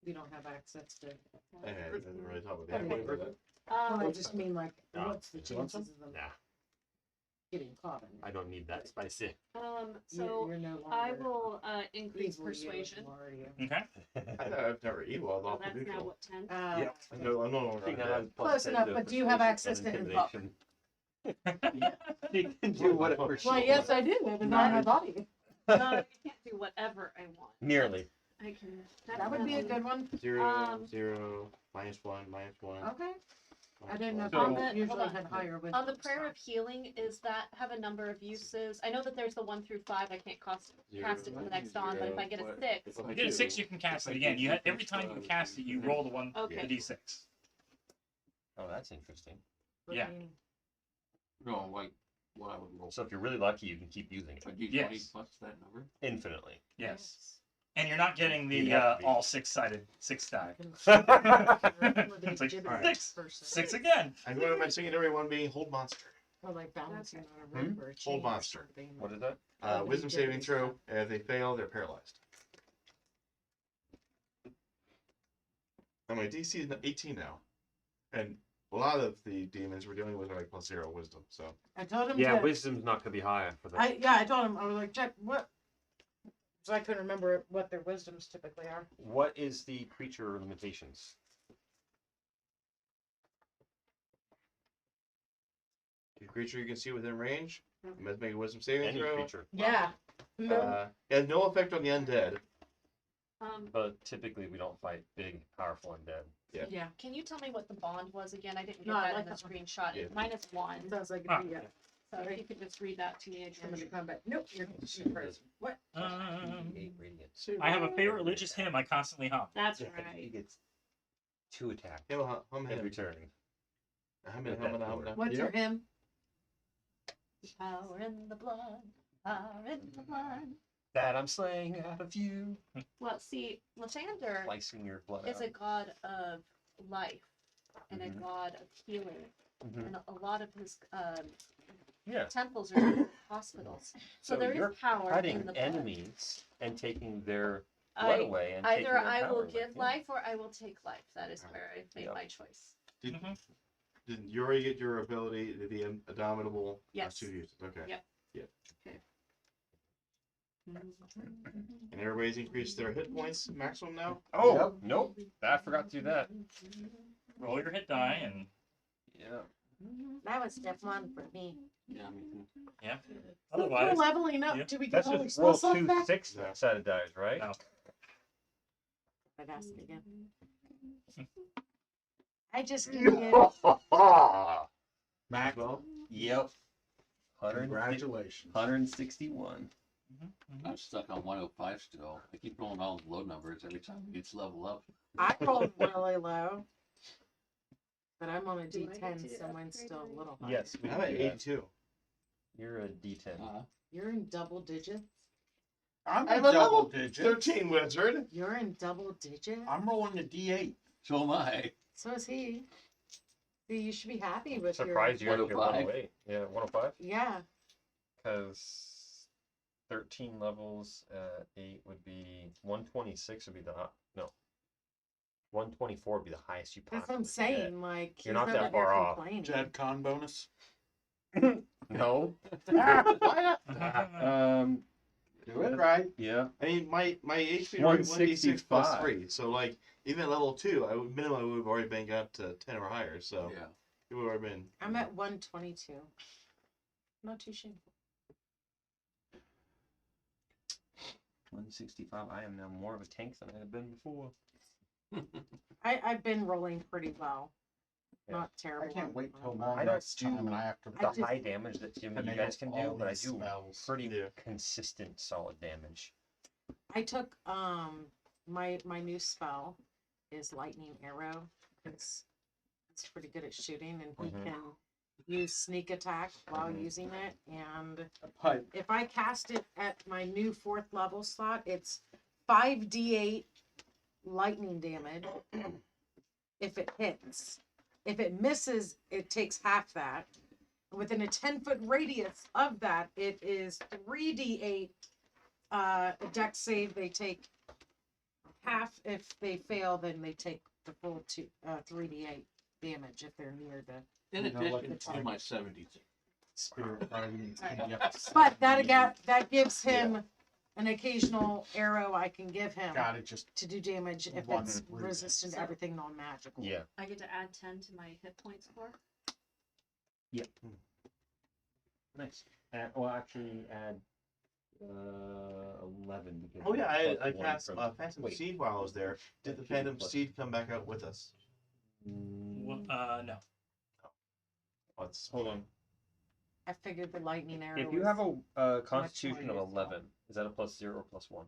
We don't have access to. I didn't really talk about Okay. the enemy, but Well, I just mean like, No. what's the You want chances of them nah, getting caught in it? I don't need that spicy. So You're no longer I will increase evil, you persuasion. are you? okay. I've never evil. I've So all that's now neutral. what, 10? Yep. No, I'm no longer She now undead. has plus Close 10 enough, to but do you have persuasion access and to intimidation. She can do whatever she Well, wants. yes, I do. It was on my body. No, I can't do whatever I want. Nearly. I can. That would be a good one. 0, 0, -1, -1. Okay. I didn't know if So- you hold usually on. had higher wisdom. On the prayer of healing, is that have a number of uses? I know that there's the 1 through 5. I can't cast it to the next on, but if I get a 6, If you get a 6, you can cast it again. Every time you cast it, you roll the Okay. d6. Oh, that's interesting. Yeah. No, like what I would roll. So if you're really lucky, you can keep using it A D20 Yes. plus that number. infinitely. Yes. And you're not getting the You have to be. all 6-sided 6 die. It's like, Alright. 6 again. I'm going to my secondary one being hold monster. Or like balancing Okay. on a rope or a chain or monster. something. What is that? Wisdom saving throw. And if they fail, they're paralyzed. And my DC is 18 now. And a lot of the demons we're dealing with are like +0 wisdom. So I told him Yeah, to. wisdom's not gonna be high for that. I told him, I was like, check what. So I couldn't remember what their wisdoms typically are. What is the creature limitations? a creature you can see within range, you must make a wisdom saving Any throw. creature. Yeah. It has no effect on the undead. But typically we don't fight big, powerful undead. Yeah. Can you tell me what the bond was again? I didn't get No, I that like in the that one. screenshot. Yeah. -1. Sounds like Ah. it'd be So if you could just read that to me again. coming to combat. Nope, you're frozen. What? 8 radiant. I have a favorite religious hymn I constantly hum. That's He right. gets 2 attacks Hum, every turn. What's your hymn? Power in the blood. Power in the blood. That I'm slaying out of you. Well, see, Lathander Slicing your blood is out. a god of life and a Mhm. god of healing. Mhm. And a lot of his Yeah. temples are hospitals. So there you're is power in cutting the blood. enemies and taking their blood I, away and either taking their I will power away. give Yeah. life or I will take life. That is where I've made Yep. my choice. Did Yuri get your ability to be indomitable? Yes. 2 uses. Okay. Yep. And everybody's increased their hit points maximum now. Oh, Yep. nope. I forgot to do that. Roll your hit die and Yeah. That was step 1 for me. Yeah, I mean, yeah. We're Otherwise, leveling up. yeah. Do we get That's all just roll stuff 2 back? 6-sided dice, right? No. I'd ask again. I just needed. Max, Yep. 100, congratulations. 161. I'm stuck on 105 still. I keep rolling all the low numbers every time we get to level up. I rolled really low. But I'm on a Do I get D10, to so mine's upgrade still a mine? little higher. Yes, we I'm can at do that. 82. You're a D10. You're in double digits? I'm I'm a a double level digit. 13 wizard. You're in double digits? I'm rolling a D8. So am I. So is he. See, you should be happy with Surprised you your. got your 105. 108. Yeah, 105. Yeah. Because 13 levels at 8 would be 126 would be the no 124 would be the highest you possibly That's what I'm could saying. Like, You're he's not that over far here off. complaining. Jed con bonus. get. No. Do it right. Yeah. I mean, my HP already 1d6 plus 165. 3. So, like, even at level 2, minimum I would have already been got up to 10 or higher. So, Yeah. it would have already been. I'm at 122. Not too shameful. 165. I am now more of a tank than I have been before. I've been rolling pretty well. Yeah. not terrible. I can't wait till long I don't next time and I have to the high damage that you enable guys can do, all but I these do spells. pretty Yeah. consistent, solid damage. I took my new spell is lightning arrow. It's pretty good at shooting, and he Mhm. can use sneak attack while Mhm. using it. And But if I cast it at my new 4th level slot, it's 5d8 lightning damage if it hits. If it misses, it takes half that. Within a 10-foot radius of that, it is 3d8 dex save. They take half. If they fail, then they take the full 3d8 damage if they're near the. In You know, like addition it's to like- my 70s. spirit guardians. Right. and you have to But send them that gives him an occasional arrow I can give him Gotta just to do damage if One it's through resistant to So- everything non-magical. Yeah. I get to add 10 to my hit point score. Nice. Well, actually, add 11 because. Oh yeah, plus I one cast from- Phantom wait. Seed while I was there. Did the Phantom Seed come back out with us? No. Let's hold on. I figured the lightning arrow. If you was- have a more Constitution of useful. 11, is that a +0 or +1?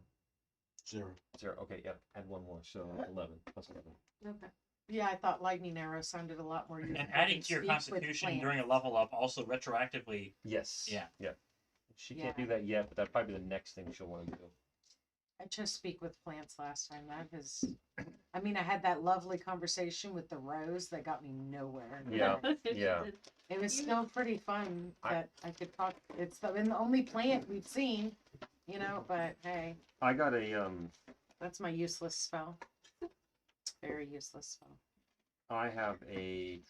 0. 0. Okay, yep. Add one more, so 11 +11. Okay. Yeah, I thought lightning arrow sounded a lot more useful. And adding than to your speak with Constitution during a plants. level up also retroactively. Yes. Yeah. Yeah. She Yeah. can't do that yet, but that'd probably be the next thing she'll want to do. I just speak with plants last time. That is, I mean, I had that lovely conversation with the rose that got me nowhere. Yeah. Yeah. It was still pretty fun I- that I could talk. It's been the only plant we've seen, you know. But hey, I got a that's my useless spell. Very useless spell. I have a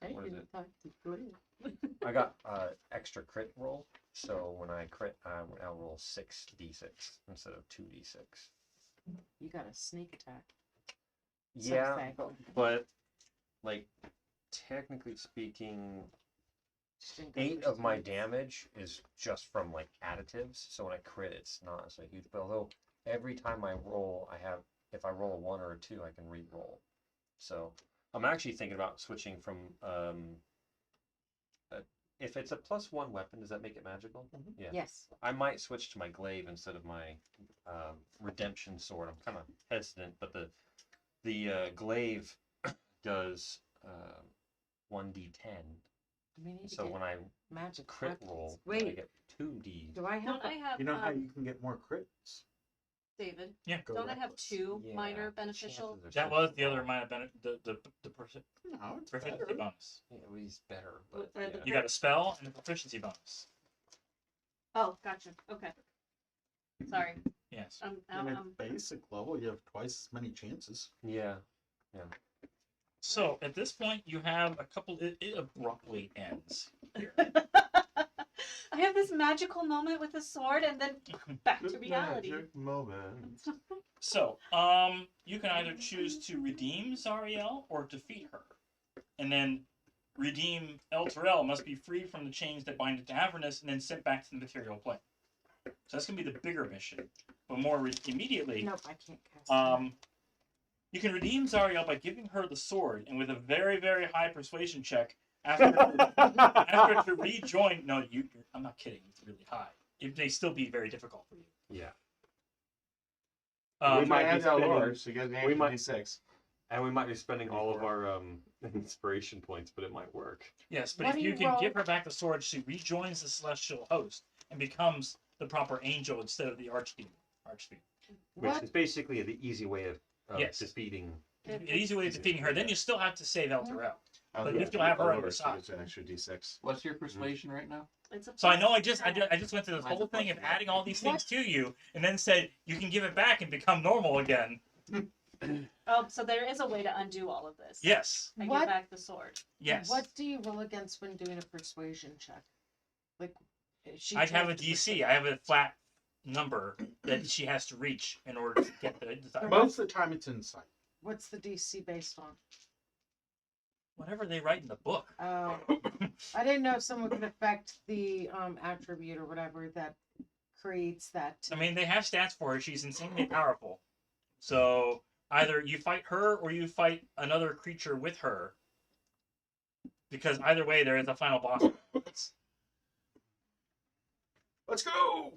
Hey, What is you it? talk to Glenn. I got extra crit roll. So when I crit, I'll roll 6d6 instead of 2d6. You got a sneak attack. Yeah, say. but like technically speaking, Just didn't go 8 for of my speed. damage is just from like additives. So when I crit, it's not so huge. But although every time I roll, if I roll a 1 or a 2, I can re-roll. So I'm actually thinking about switching from if it's a +1 weapon, does that make it magical? Yeah. Yes. I might switch to my glaive instead of my redemption sword. I'm kind of hesitant, but the glaive does 1d10. We need to So get when I magic crit weapons. roll, I Wait, get 2d. do I have? Don't I have, You know how you can get more crits? David, Yeah. Go don't I have reckless. 2 Yeah, minor the beneficial? chances are That so was the small. other minor benefit. The No, it's proficiency better. bonus. Yeah, well, he's better, but What are the yeah. You got a spell and a proficiency bonus. Oh, gotcha. Okay. Sorry. Yes. In a basic level, you have twice as many chances. Yeah. So at this point, you have a couple. It abruptly ends. I have this magical moment with a sword and then back to Good reality. magic moment. So, you can either choose to redeem Zariel or defeat her. And then redeem El Terrell must be freed from the chains that bind it to Avernus and then sent back to the material plane. So that's going to be the bigger mission. But more immediately, Nope, I can't cast. you can redeem Zariel by giving her the sword and with a very, very high persuasion check, after to rejoin. No, I'm not kidding. It's really high. It may still be very difficult for you. Yeah. Um, We might be add spending- Lord, so you guys we can might- D6. And we might be spending all of our inspiration points, but it might work. Yes, but What if do you you can roll? give her back the sword, she rejoins the celestial host and becomes the proper angel instead of the archdemon. Which What? is basically the easy way of Yes. defeating. An easy way of defeating her. Then you still have to save El Terrell. I'll But give you still it have to her on Lord, your so side. it's an extra D6. What's your persuasion right now? It's a So I plus know I just 10. went through this Mine's whole a plus thing of 10. adding all these things to you, and then said you can give it back and become normal again. Oh, so there is a way to undo all of this. Yes, I What? get back the sword. yes. What do you roll against when doing a persuasion check? Like, she I have a tries to DC. I have a flat number that she has to reach in order to get the desired. Most of the time, it's insight. What's the DC based on? Whatever they write in the book. Oh, I didn't know if someone could affect the attribute or whatever that creates that. I mean, they have stats for her. She's insanely powerful. So either you fight her or you fight another creature with her, because either way, there is a final boss. Let's go.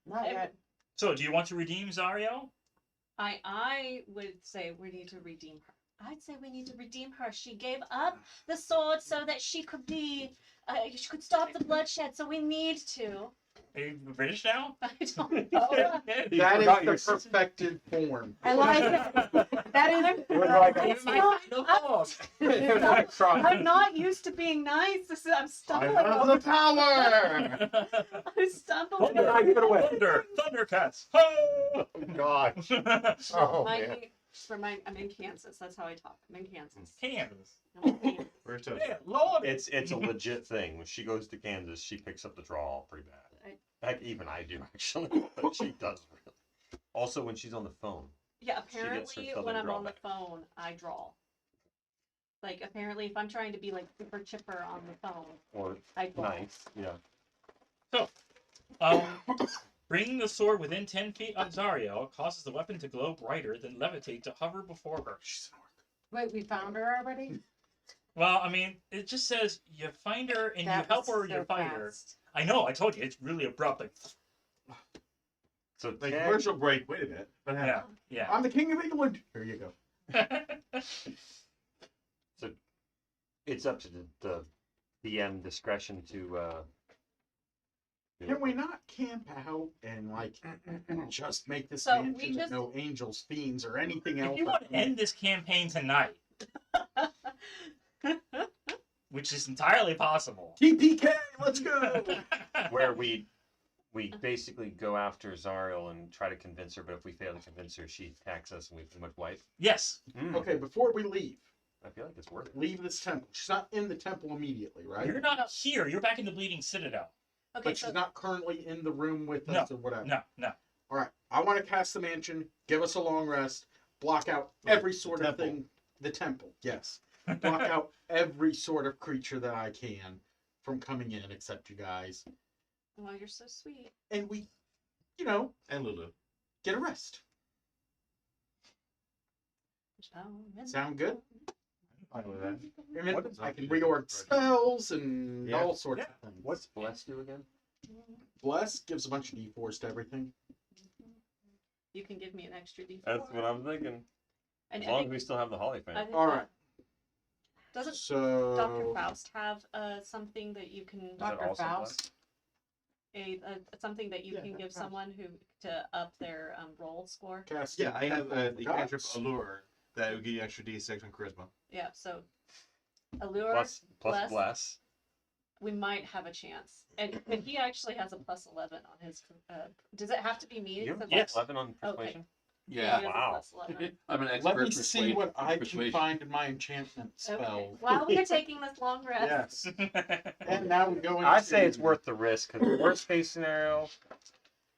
Not yet. So, do you want to redeem Zariel? I would say we need to redeem her. I'd say we need to redeem her. She gave up the sword so that she could she could stop the bloodshed. So we need to. Are you British now? I don't know. You That forgot is your the perfected form. I like it. That is. We're like, It's Try. I'm not used to being nice. I'm I stumbling. have the power. I'm stumbling. give it away. Thundercats. Oh! God. Oh man. I'm in Kansas. That's how I talk. I'm in Kansas. Kansas. I'm in Kansas. Where's Toad? Yeah, Lord. It's a legit thing. When she goes to Kansas, she picks up the draw pretty bad. Heck, even I do actually, but she does really. Also, when she's on the phone. Yeah, She gets her apparently southern when I'm drawl on the back. phone, I draw. Like, apparently if I'm trying to be, like, super chipper on the phone, Or I draw. nice, yeah. Bringing the sword within 10 feet of Zariel causes the weapon to glow brighter, then levitate to hover before her. Wait, we found her already? Well, I mean, it just says you find her and That you help was her, you so find her. fast. I know, I told you, it's really abrupt. Like, So Like tag- commercial break. Wait a minute. What yeah, happened? yeah. I'm the king of England. Here you go. It's up to the DM discretion to. Can we not camp out and like just make this So, we mansion that just- no angels, fiends, or anything else? If you want to end this campaign tonight, which is entirely possible. TPK, let's go. Where we basically go after Zariel and try to convince her, but if we fail to convince her, she attacks us and we pretty much wipe. Yes. Okay, before we leave, I feel like it's worth it. leave this temple. She's not in the temple immediately, right? You're not here. You're back in the Bleeding Citadel. Okay, But so she's not currently in the room with us or whatever. No, no. All right, I want to cast the mansion. Give us a long rest. Block out every sort of temple. thing. The temple, yes. Block out every sort of creature that I can from coming in, except you guys. oh, you're so sweet. And we, you know, And Lulu. get a rest. Sound good? Fine with that. And then What is I up can to you? reorg spells and Yeah. all sorts Yeah. of things. What's Bless do again? Bless gives a bunch of d4s to everything. You can give me an extra D4. That's what I'm thinking. And As I long think, as we still have the Holly I fan. think All that- right. Doesn't So Dr. Faust have something that you can Is that Dr. also Faust? something that you Yeah, can Dr. give Faust. someone who to up their roll score? cast. Yeah, I have the cantrip Gods. allure that would give you extra D6 on charisma. Yeah, so allure Plus Bless. Bless. we might have a chance. And he actually has a plus 11 on his does it have to be me? You have since Yes. 11 on Okay. persuasion? he Yeah. has a Wow. plus 11. I'm an expert Let me see what I can persuasion. find in my enchantment Okay. spell. While we are taking this long rest. Yes. And now we go into I say it's worth the risk because worst case scenario,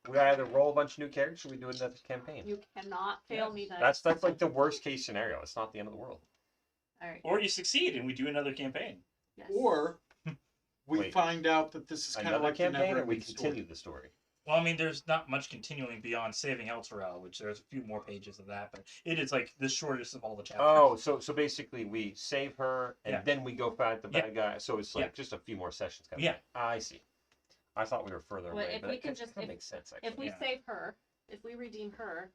we either roll a bunch of new characters or we do another campaign. You cannot fail me then. That's like the worst case scenario. It's not the end of the world. All right. Or you succeed and we do another campaign. Yes. Or we Wait. find out that this is kind of Another like the campaign, or never we ending continue story. the story. Well, I mean, there's not much continuing beyond saving El Terrell, which there's a few more pages of that, but it is like the shortest of all the chapters. Oh, so basically we save her and Yeah. then we go fight the Yeah. bad guy. So it's like Yeah. just a few more sessions. Kind of Yeah. thing. I see. I thought we were further Well, away, if but we it can kind just- of if- makes sense actually. If we Yeah. save her, if we redeem her,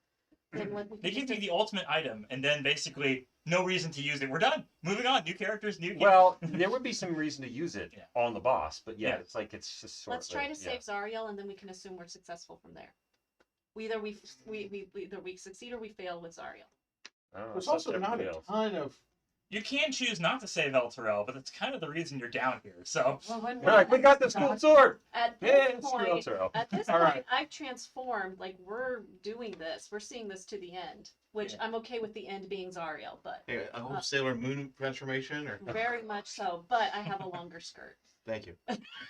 then what we They can give just you the ultimate item, and then basically no reason to use it. We're done. Moving on. New characters, new. Well, there would be some reason to use it Yeah. on the boss, but yeah, Yeah. it's like it's just sort let's of try to yeah. save Zariel, and then we can assume we're successful from there. Either we either we succeed or we fail with Zariel. I don't know, There's it's up also to not everybody a else. ton of. You can choose not to save El Terrell, but that's kind of the reason you're down here. So Well, when We're like, we got this cool sword. At Yeah, this screw point, Zariel. at this All point, right. I've transformed. Like we're doing this. We're seeing this to the end, which I'm okay with the end being Zariel, but Hey, a whole Sailor Moon transformation, or very much so. But I have a longer skirt. thank you.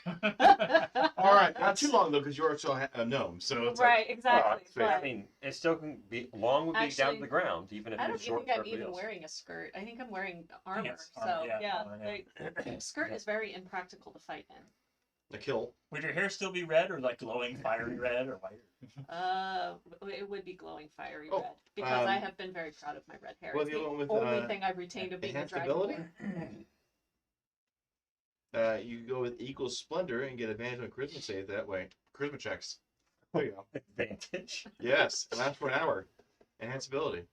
Right, All right, not too long though, because you're also a gnome, so it's like, exactly. Well, I but mean, it still can be long would be down Actually, to the ground, even if I it's don't short even think for I'm everybody even else. wearing a skirt. I think I'm wearing armor. Yes, So armor, yeah, yeah, armor, yeah. like, skirt is very impractical to fight in. a kill. would your hair still be red or like glowing fiery red or white? It would be glowing fiery Oh, red because I um, have been very proud of my red hair. well, It's the the one with, only thing I've retained of being a enhanced dragon. ability? You go with equal splendor and get advantage on charisma save that way. Charisma checks. There you go. Advantage. Yes, lasts for an hour. Enhance ability.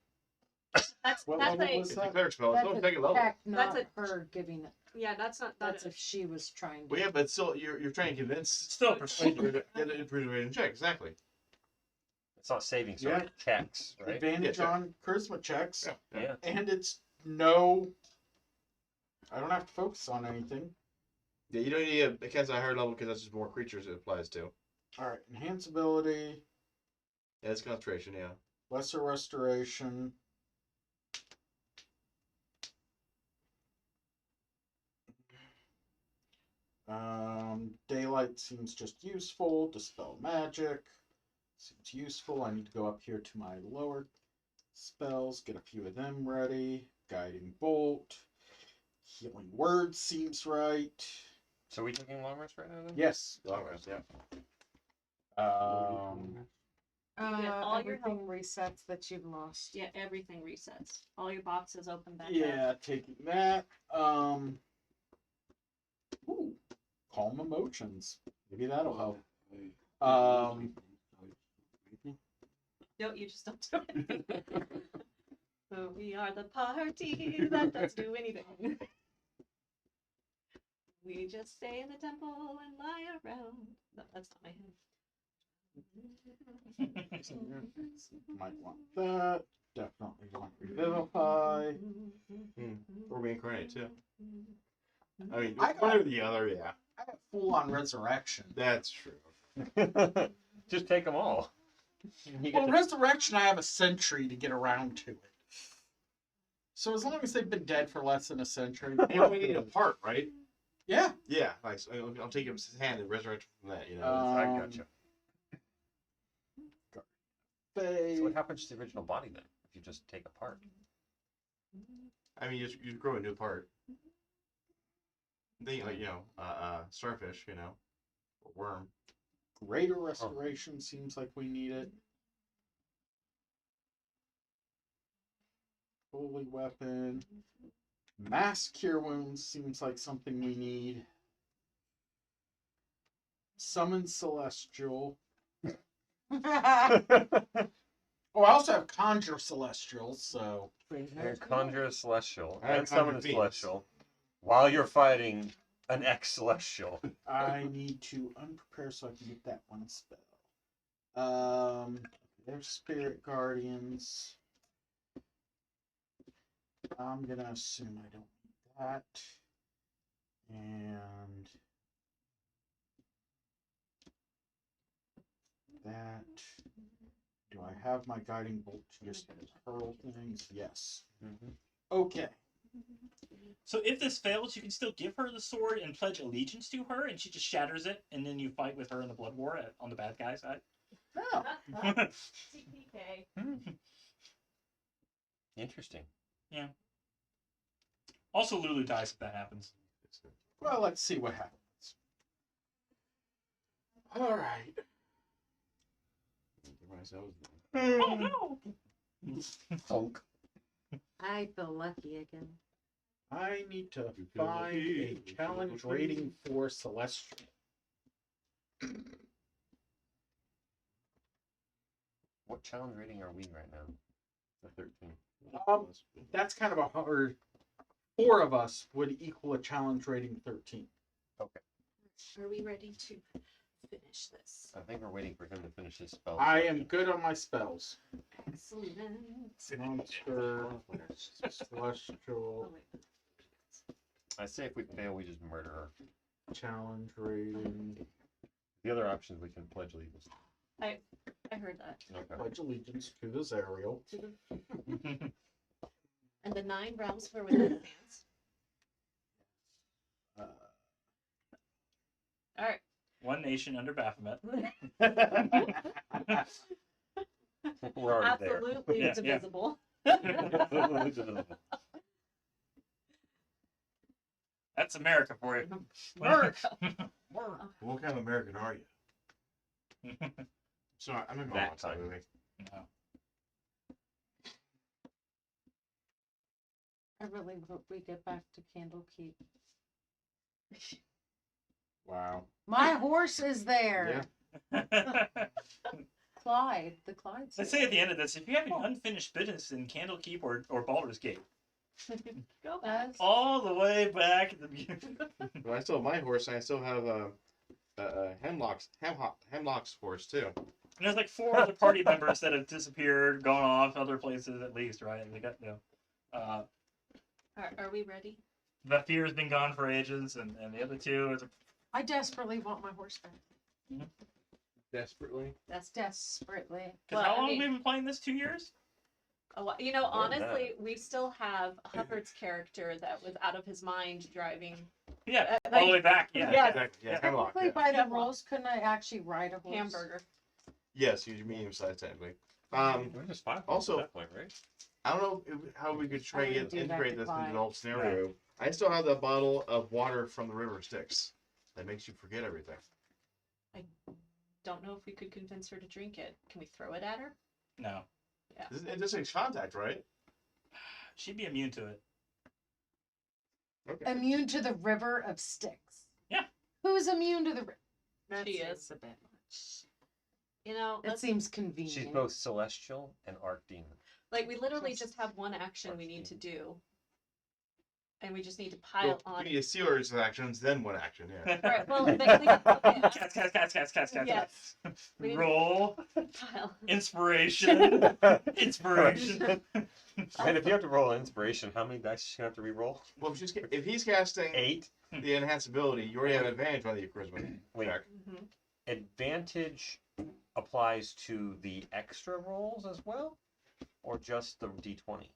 That's What that's level a was It's a that? cleric spell. It's That's no a second level. check, not That's her giving it. yeah. That's not That's if she was trying to. Well, yeah, but still, you're trying to convince. Still a persuasion. Get a persuasion check, exactly. It's not saving, so Yeah. it checks, right? Advantage Yeah, check. on charisma checks. Yeah. And it's no. I don't have to focus on anything. Yeah, you don't need a against a higher level because that's just more creatures it applies to. Alright, enhance ability, Yeah, it's concentration, yeah. lesser restoration. Daylight seems just useful. Dispel magic seems useful. I need to go up here to my lower spells, get a few of them ready. Guiding bolt, healing word seems right. So we taking long rest right now then? Yes. Long rest, yeah. Yeah, all your Everything resets that you've lost. yeah. Everything resets. All your boxes open back up. Yeah, taking that. Ooh, calm emotions. Maybe that'll help. No, you just don't do it. So we are the party that doesn't do anything. We just stay in the temple and lie around. No, that's not my hand. Might want that. Definitely want revivify. Or reincarnate, too. I mean, I got- one or the other, yeah. I got full on resurrection. That's true. Just take them all. You Well, get to- resurrection, I have a century to get around to it. So as long as they've been dead for less than a century, You only need a part, right? yeah. Yeah, nice. I'll take his hand and resurrect from that, you know. I gotcha. Faye. So what happens to the original body then? If you just take apart? I mean, you grow a new part. Think like, you know, starfish, you know, or worm. Greater restoration seems like we need it. Holy weapon. Mass cure wounds seems like something we need. Summon celestial. Oh, I also have conjure celestial, so There's conjure a celestial I have and summon a conjure beings. celestial while you're fighting an ex-celestial. I need to unprepare so I can get that one spell. There's spirit guardians. I'm gonna assume I don't need that. And that. Do I have my guiding bolt to just hurl things? Yes. Okay. So if this fails, you can still give her the sword and pledge allegiance to her, and she just shatters it, and then you fight with her in the blood war on the bad guy side. Oh, TPK. Interesting. Also, Lulu dies if that happens. well, let's see what happens. All right. Oh no! Thunk. I feel lucky again. I need to You feel find lucky, a you feel challenge lucky. rating for Celestial. What challenge rating are we right now? The 13. That's kind of a hard. 4 of us would equal a challenge rating 13. Are we ready to finish this? I think we're waiting for him to finish his spell. I am good on my spells. Excellent. Monster, Celestial, Oh, wait. I say if we fail, we just murder her. challenge rating. The other options we can pledge allegiance. I heard that. Okay. Pledge allegiance to the Zariel. And the 9 realms were within his hands. All right. One nation under Baphomet. We're already Absolutely Yeah, yeah. divisible. there. That's America for you. America. What kind of American are you? Sorry, I'm in my That watch that time. movie. No. I really hope we get back to Candlekeep. Wow. My horse is there. Yeah. Clyde. The Clyde's Let's say at the end of this, if you have any unfinished business in Candlekeep or Baldur's Gate, Go back. all the way back at the beginning. But I still have my horse, and I still have Hemlock's horse too. And there's like 4 other party members that have disappeared, gone off other places at least, right? And they got Are we ready? the fear has been gone for ages, and the other 2 is I desperately want my horse back. Desperately. That's Desperately. because Well, how I long mean- have we been playing this? 2 years? you know, More than honestly, we still have Hubbard's character that was out of his mind driving Yeah, like- all the way back. Yeah. Yeah. Exactly. Yeah. Hemlock. Technically, Yeah. by the rules, couldn't I actually ride a horse? hamburger. Yes, you're medium sized technically. We're just 5 Also- at that point, right? I don't know how we could try I to didn't do that integrate this goodbye. into the whole scenario. I still have the bottle of water from the river Styx. That makes you forget everything. Don't know if we could convince her to drink it. Can we throw it at her? No, It just makes contact, right? she'd be immune to it. Okay. Immune to the river of Styx. Yeah. Who's immune to the river? She seems is. a bit much. You know, That let's, seems convenient. She's both celestial and arc demon. like we literally Just- just have one action we need to do, and we just need to Well, pile on. you need a series of actions, then one action. Yeah. All right. Well, but we can Cats. Yes. We need to Roll pile. inspiration. Inspiration. And if you have to roll inspiration, how many dice is she gonna have to re-roll? Well, if he's casting 8. the enhance ability, you already have advantage on the charisma Wait. check. Mhm. Advantage applies to the extra rolls as well, or just the d20?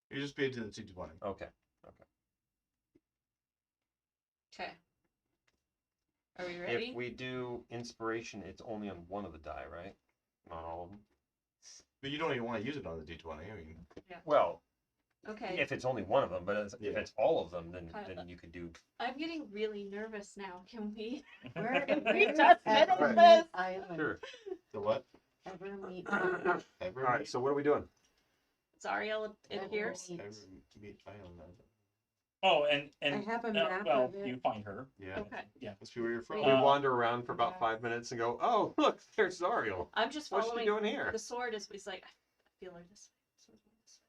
You just beat to the 220. Okay. Okay. Are we ready? If we do inspiration, it's only on one of the die, right? Not all of them. But you don't even want to use it on the D20. I mean, Well, Okay. if it's only one of them, but if Yeah. it's all of them, then Kinda. then you could do. I'm getting really nervous now. Can we? Where We is just finished Evermeet this. Island? Sure. the what? Evermeet Ever All right. So what are we doing? Zariel appears. meet Island. Oh, and I have a uh, map well, of it. you find her. Yeah. Okay. Let's see where you're from. We Uh, wander around for about 5 minutes and go, oh, look, there's Zariel. I'm just What's she following doing here? the sword. Is like I feel her this way. Sword's going this way.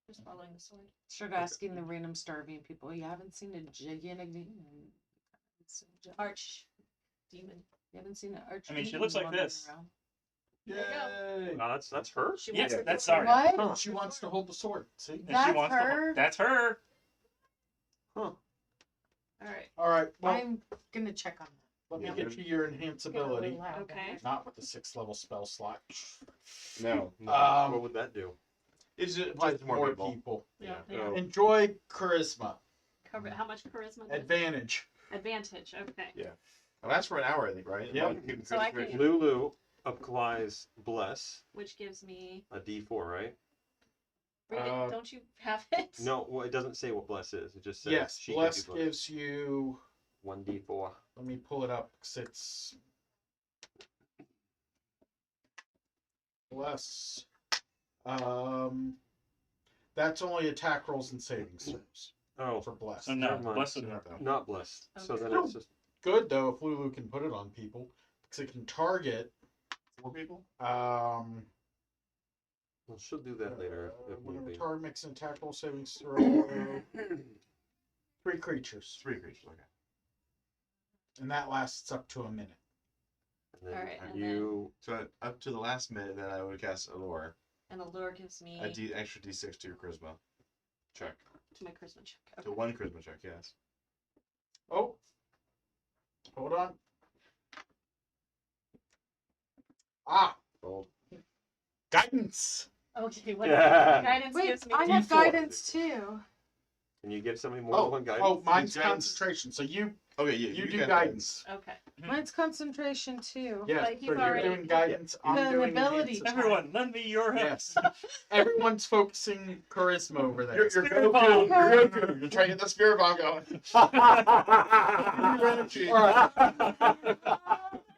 Just following the sword. Start asking the random starving people. You haven't seen a gigantic Arch demon. You haven't seen an arch. I mean, she demon looks like wandering this. around? Yay! That's her. She Yes, wants to that's go- Zariel. What? Huh, she wants to hold the sword. See? And That's she wants her? That's her. All right. All right. Well, I'm gonna check on that. let me Yeah. get you your Get a enhanceability. little loud Okay. there. Not with the 6th level spell slot. No. no. What would that do? it just applies to more people. Yeah. Yeah. yeah. Oh. Enjoy charisma. How much charisma? Advantage. Advantage. Okay. Yeah. It lasts for an hour, I think, right? Yep. Like, keep So I Christmas- can- Lulu applies bless, Which gives me. a D4, right? Read it. Uh, Don't you have it? No, well, it doesn't say what bless is. It just says Yes, she bless can do gives you. 1D4. Let me pull it up because it's. Bless. That's only attack rolls and saving throws Oh, for bless. So no, Never mind. bless with her. not blessed. So Okay. then it's just Good though if Lulu can put it on people because it can target. 4 people? Um, well, she'll do that later if need whenever be. target makes an attack roll saving throw. 3 creatures, 3 creatures, okay. and that lasts up to a minute. And then Alright, and you So up to the last minute, then I would cast Allure. And the lure gives me Extra D6 to your charisma check. to my charisma check. To Okay. 1 charisma check, yes. Oh, hold on. Ah, roll. guidance. Okay. What Yeah. guidance Wait, gives me? I have D4. guidance too. Can you get somebody more than one guidance? Oh, mine's Guidance. concentration. So you Okay, yeah, you do got guidance. Okay. Mine's concentration too. Yes, But he's so you're already- doing guidance. I'm The doing ability. enhancement. Everyone, lend me your help. Yes. Everyone's focusing charisma over there. You're Spirit Goku. bomb. You're Goku. You're trying to get the spirit bomb going.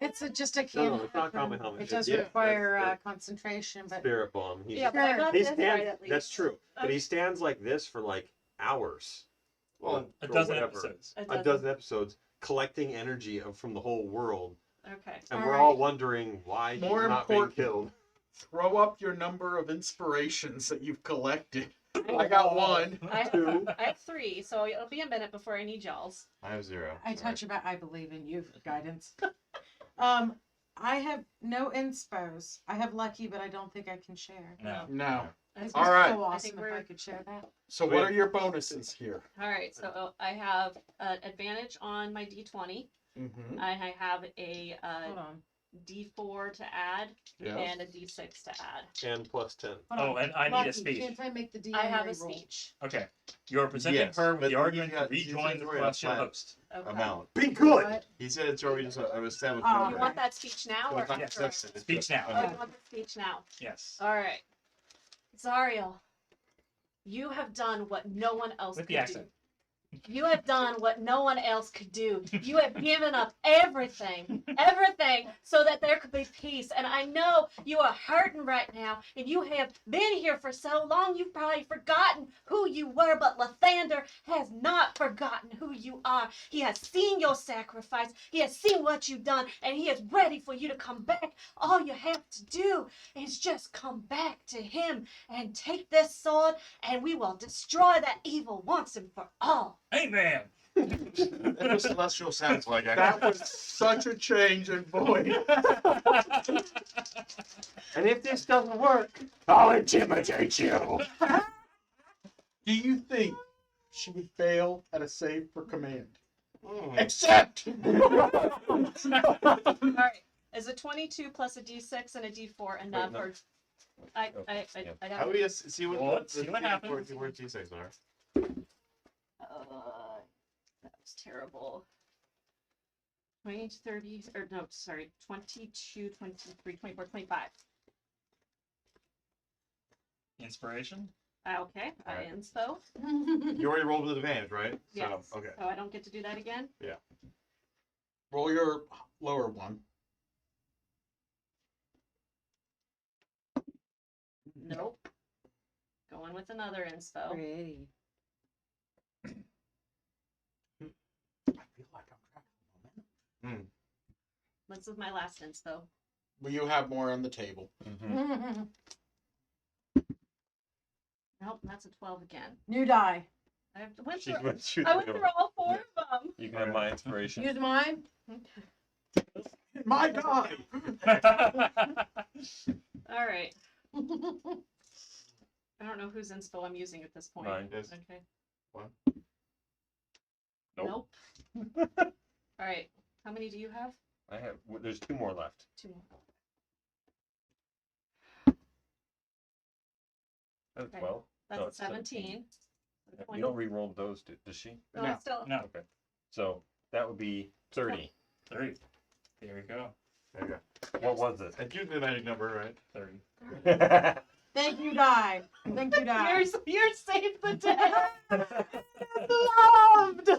It's just a No, can. it's not Kamehameha. It does Yeah, require that's concentration, but Spirit bomb. He's, Yeah, but I got he this stands, right at least. that's true. But he stands like this for like hours. Well, A or dozen whatever. episodes. A dozen episodes collecting energy from the whole world, Okay. and All we're right. all wondering why More he's not being important. killed. Throw up your number of inspirations that you've collected. I got 1, I 2. I have 3, so it'll be a minute before I need y'all's. I have 0. I Sorry. touch about. I believe in you, guidance. I have no inspos. I have lucky, but I don't think I can share. No. No. That's All It's right. so I think awesome if I we're- could share that. So what are your bonuses here? All right. So I have an advantage on my D20. Mm-hmm. I have a Hold on. D4 to add Yeah. and a D6 to add. And plus 10. Hold Oh, on. and I need Lucky, a speech. Can't I make the DM I have a reroll? speech. Okay. You're presenting Yes, her with but the argument you to got- you rejoin said the sorry, celestial outside. host. Okay. Amount. Be good! What? He said it's already just I was established. Oh, You okay. want that speech now or Well, after? that's it. Speech now. Oh, you want the speech now? Yes. All right. Zariel, you have done what no one else With could the accent. do. You have done what no one else could do. You have given up everything, so that there could be peace. And I know you are hurting right now, and you have been here for so long, you've probably forgotten who you were, but Lathander has not forgotten who you are. He has seen your sacrifice, he has seen what you've done, and he is ready for you to come back. All you have to do is just come back to him and take this sword, and we will destroy that evil once and for all. Amen. That's what celestial sounds like. That was such a change in voice. And if this doesn't work, I'll intimidate you. Do you think she would fail at a save for command? Mm. Accept! All right. Is a 22 plus a D6 and a D4 enough? no. Or I yeah. got. How do we just see what Well, let's see what happens. Where T6 are? That was terrible. 20, 30, or no, sorry, 22, 23, 24, 25. Inspiration. Okay, I Alright. inspo. You already rolled with advantage, right? Yes. So, okay. So I don't get to do that again? Roll your lower one. Nope. Going with another inspo. Pretty. I feel like I'm tracking the momentum. This is my last inspo. Well, you have more on the table. Mm-hmm. Nope, that's a 12 again. New die. I went She's through, went through I went the- through all 4 of them. You can have my inspiration. Use mine. My God! All right. I don't know whose inspo I'm using at this point. Mine. Yes. Okay. One. Nope. All right. How many do you have? I have. There's 2 more left. 2 more. That's Okay. 12. That's No, a it's 17. You don't re-roll those, does she? No, No. it's still. No. Okay. So that would be 30. 30. There we go. There you go. What was it? And you the magic number, right? 30. Thank you, die. Thank you, die. You're saved the day. Loved.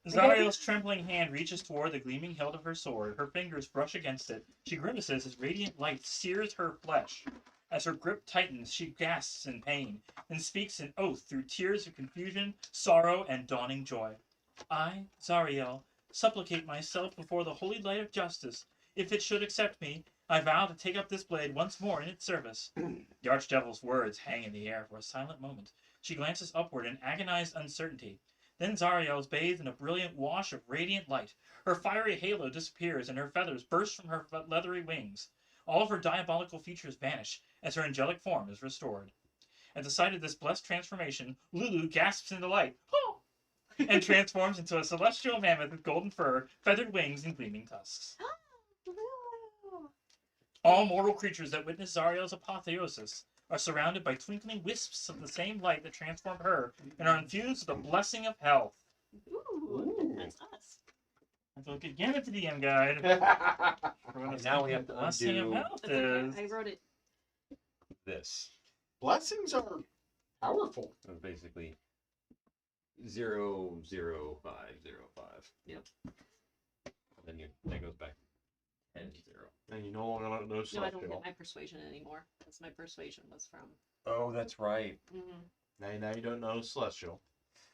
Zariel's trembling hand reaches toward the gleaming hilt of her sword. Her fingers brush against it. She grimaces as radiant light sears her flesh. As her grip tightens, she gasps in pain and speaks an oath through tears of confusion, sorrow, and dawning joy. I, Zariel, supplicate myself before the holy light of justice. If it should accept me, I vow to take up this blade once more in its service. The archdevil's words hang in the air for a silent moment. She glances upward in agonized uncertainty. Then Zariel is bathed in a brilliant wash of radiant light. Her fiery halo disappears, and her feathers burst from her leathery wings. All of her diabolical features vanish as her angelic form is restored. At the sight of this blessed transformation, Lulu gasps in delight, "Oh!" and transforms into a celestial mammoth with golden fur, feathered wings, and gleaming tusks. All mortal creatures that witness Zariel's apotheosis are surrounded by twinkling wisps of the same light that transformed her and are infused with the blessing of health. Ooh, that's us. Let's look again at the DM guide. Now we have to Blessing of undo health That's okay. is... I wrote it. this. Blessings are powerful. So it's basically 0, 0, 5, 0, 5. Yep. And then that goes back 10, 0. And you no longer know No, I don't celestial. get my persuasion anymore. That's my persuasion was from. Oh, that's right. Mm-hmm. Now you don't know celestial.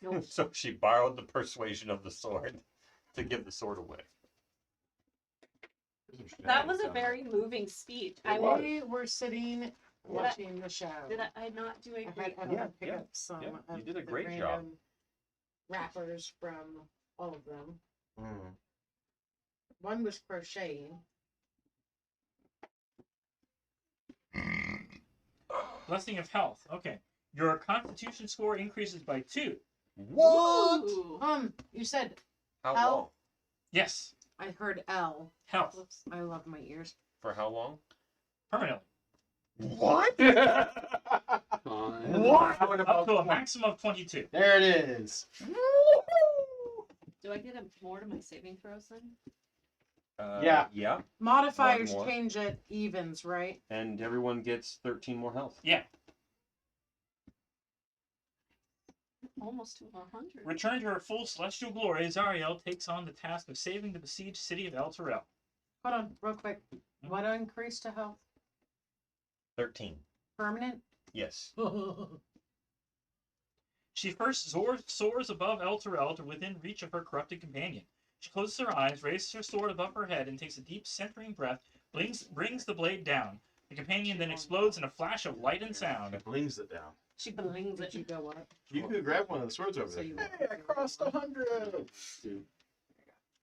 Nope. So she borrowed the persuasion of the sword to give the sword away. That was a very moving speech. I It will. was. We were sitting watching the show. Did I not do a I had great? Evan pick yeah, up some yeah, you of did a the great job. random wrappers from all of them. Mm. One was crocheting. Blessing of health. Okay. Your constitution score increases by 2. What? Ooh. You said How How- long? Yes. I heard L. Health. Whoops. I love my ears. For how long? Permanently. What? What? Up to a maximum of 22. There it is. Do I get more to my saving throws then? Yeah. Yeah. Modifiers more. change at evens, right? And everyone gets 13 more health. Yeah. Almost to 100. Return to her full celestial glory, Zariel takes on the task of saving the besieged city of El Terrell. Hold on, real quick. What increase to health? 13. Permanent? Yes. She first soars above El Terrell to within reach of her corrupted companion. She closes her eyes, raises her sword above her head, and takes a deep centering breath, brings the blade down. The companion then explodes in a flash of light and sound. It blings it down. She belings Did it. you go up? You can grab one of the swords over So there. you Hey, I crossed 100.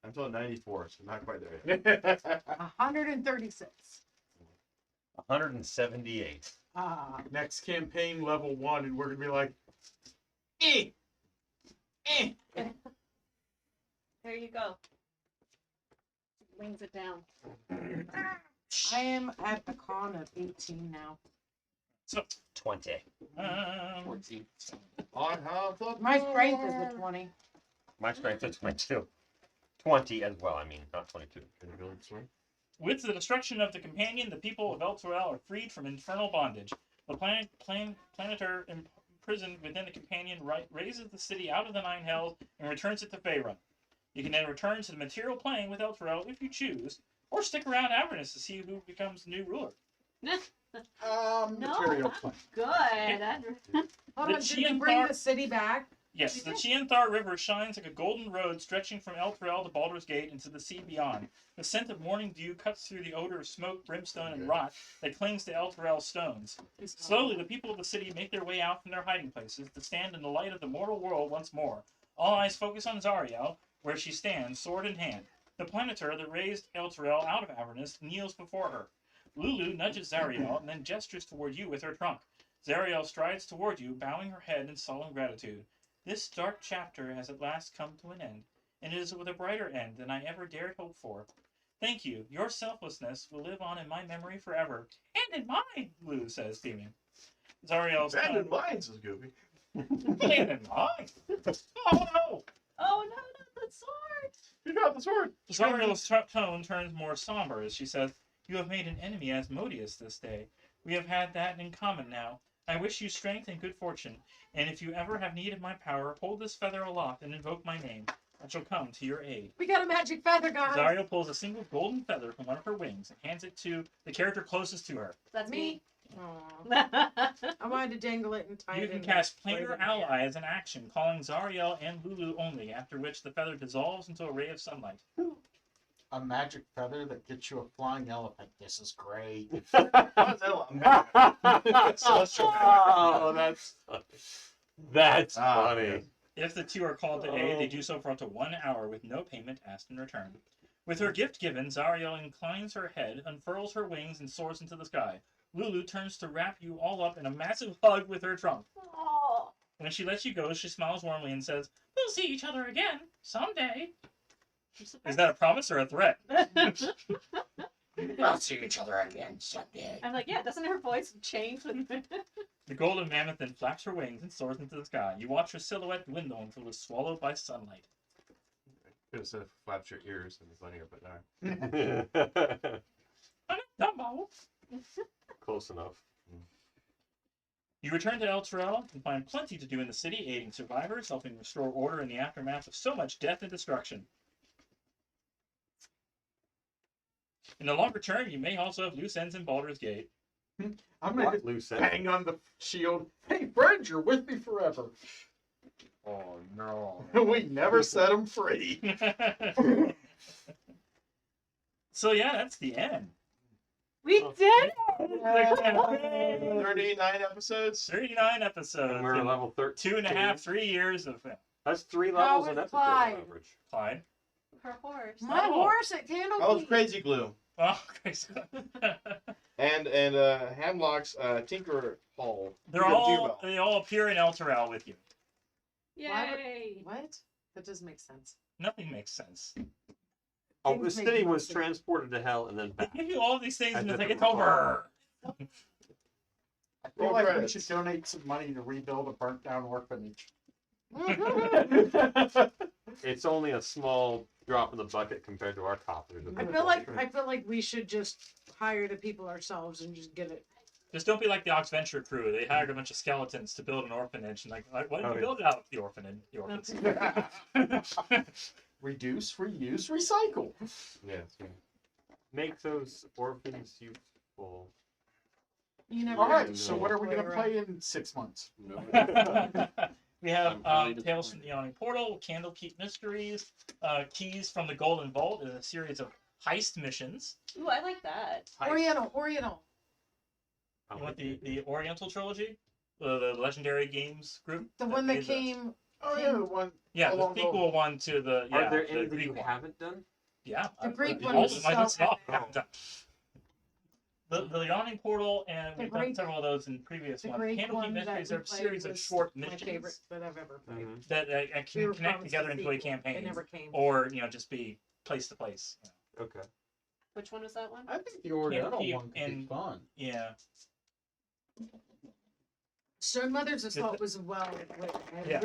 I'm still at 94, so not quite there yet. 136. 178. Ah. Next campaign, level 1, and we're gonna be like, eh, eh. There you go. Brings it down. I am at a con of 18 now. 20. 14. I have the My strength is a 20. My strength is 22. 20 as well, I mean, not 22. Can you build this one? With the destruction of the companion, the people of El Terrell are freed from infernal bondage. The planeter imprisoned within the companion raises the city out of the Nine Hells and returns it to Faerun. You can then return to the material plane with El Terrell if you choose, or stick around Avernus to see who becomes the new ruler. Material plane. Good. Hold The on, did we Chianthar- bring the city back? Yes, the Chianthar River shines like a golden road stretching from El Terrell to Baldur's Gate into the sea beyond. The scent of morning dew cuts through the odor of smoke, brimstone, and rot that clings to El Terrell's stones. Slowly, the people of the city make their way out from their hiding places to stand in the light of the mortal world once more. All eyes focus on Zariel, where she stands, sword in hand. The planeter that raised El Terrell out of Avernus kneels before her. Lulu nudges Zariel and then gestures toward you with her trunk. Zariel strides toward you, bowing her head in solemn gratitude. This dark chapter has at last come to an end, and it is with a brighter end than I ever dared hope for. Thank you. Your selflessness will live on in my memory forever. And in mine, Lulu says, beaming. Zariel's Abandoned mines, says Goofy. And in mine? Oh no! Oh no, not the sword! You dropped the sword. Zariel's tone turns more somber as she says, You have made an enemy Asmodeus this day. We have had that in common now. I wish you strength and good fortune, and if you ever have need of my power, hold this feather aloft and invoke my name. I shall come to your aid. We got a magic feather, guys. Zariel pulls a single golden feather from one of her wings and hands it to the character closest to her. That's me. Aw. I wanted to dangle it and tie You it can in cast there. Planar Ally as an action, calling Zariel and Lulu only, after which the feather dissolves into a ray of sunlight. A magic feather that gets you a flying elephant. This is great. Oh, that's funny. yes. If the two are called to aid, they do so for up to 1 hour with no payment asked in return. With her gift given, Zariel inclines her head, unfurls her wings, and soars into the sky. Lulu turns to wrap you all up in a massive hug with her trunk. Oh. When she lets you go, she smiles warmly and says, We'll see each other again, someday. Is that a promise or a threat? We'll see each other again someday. I'm like, yeah, doesn't her voice change with The golden mammoth then flaps her wings and soars into the sky. You watch her silhouette dwindle until it is swallowed by sunlight. Could have said flaps your ears and funnier, but no. Dumbo. Close enough. You return to El Terrell and find plenty to do in the city, aiding survivors, helping restore order in the aftermath of so much death and destruction. In the longer term, you may also have loose ends in Baldur's Gate. I'm gonna What loose end? bang on the shield. Hey, friend, you're with me forever. Oh no. We never set him free. So yeah, that's the end. We Oh. did. 39 episodes. 39 episodes. And we're in level 13. 2.5, 3 years of That's 3 How levels was an episode Clyde? on average. Clyde. Her horse. My Oh. horse at Candle Oh, it's Key. Crazy Glue. Oh, crazy. And Hamlock's Tinker Hall. they all appear in El Terrell with you. Yay! What? That doesn't make sense. Nothing makes sense. Oh, Things the make city no was sense. transported to hell and then They back. give you all these things I and it's like, didn't it's over. I feel Roll like we credits. should donate some money to rebuild a burnt down orphanage. It's only a small drop in the bucket compared to our coffers. I feel like we should just hire the people ourselves and just get it. Just don't be like the Ox Venture crew. They hired a bunch of skeletons to build an orphanage, and like, why did Oh, you yeah. build it out of the orphanage? The orphans. Reduce, reuse, recycle. Yes. Make those orphans useful. You never. All know. right, so what are we gonna play in 6 months? We have I'm highly Tales from the Yawning Portal, Candlekeep Mysteries, Keys from the Golden Vault is a series of heist missions. Ooh, I like that. Oriental. You want the Oriental Trilogy? The Legendary Games group? The one that made those. came. Oh yeah, the one. Yeah, the along the- sequel one to the. Are Yeah, there the any that Greek you one. haven't done? Yeah. The Greek all one of was them. I just so saw epic. them. The Yawning Portal, and The we've done Greek- several of those in previous The ones. great Candlekeep one that Mysteries we are a played series of was short my missions favorite that I've ever played. that We can were connect promised together a into a sequel. It campaign, never came. or just be place to place. Okay. Which one was that one? I think the Oriental Candlekeep one could be and- fun. Yeah. Stone Mother's Assault was well written. I Yeah.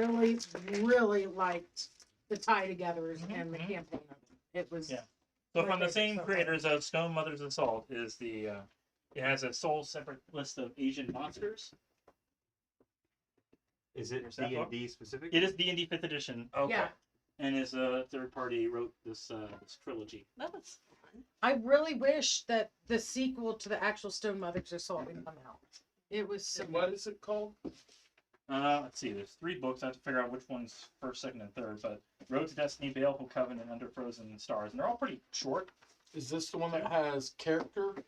really liked the tie togethers Mhm, and the mhm. campaign of it. It was. Yeah. So My from the favorite same so far. creators of Stone Mother's Assault is the it has a sole separate list of Asian monsters. Is it Here's that book. D&D specific? It is D&D 5th edition, Okay. Yeah. and is a third party wrote this trilogy. That was fun. I really wish that the sequel to the actual Stone Mother's Assault would come out. It was so. What is it called? Let's see. There's 3 books. I have to figure out which one's first, second, and third. But Road to Destiny, Baleful Covenant, Under Frozen Stars, and they're all pretty short. Is this the one that has character?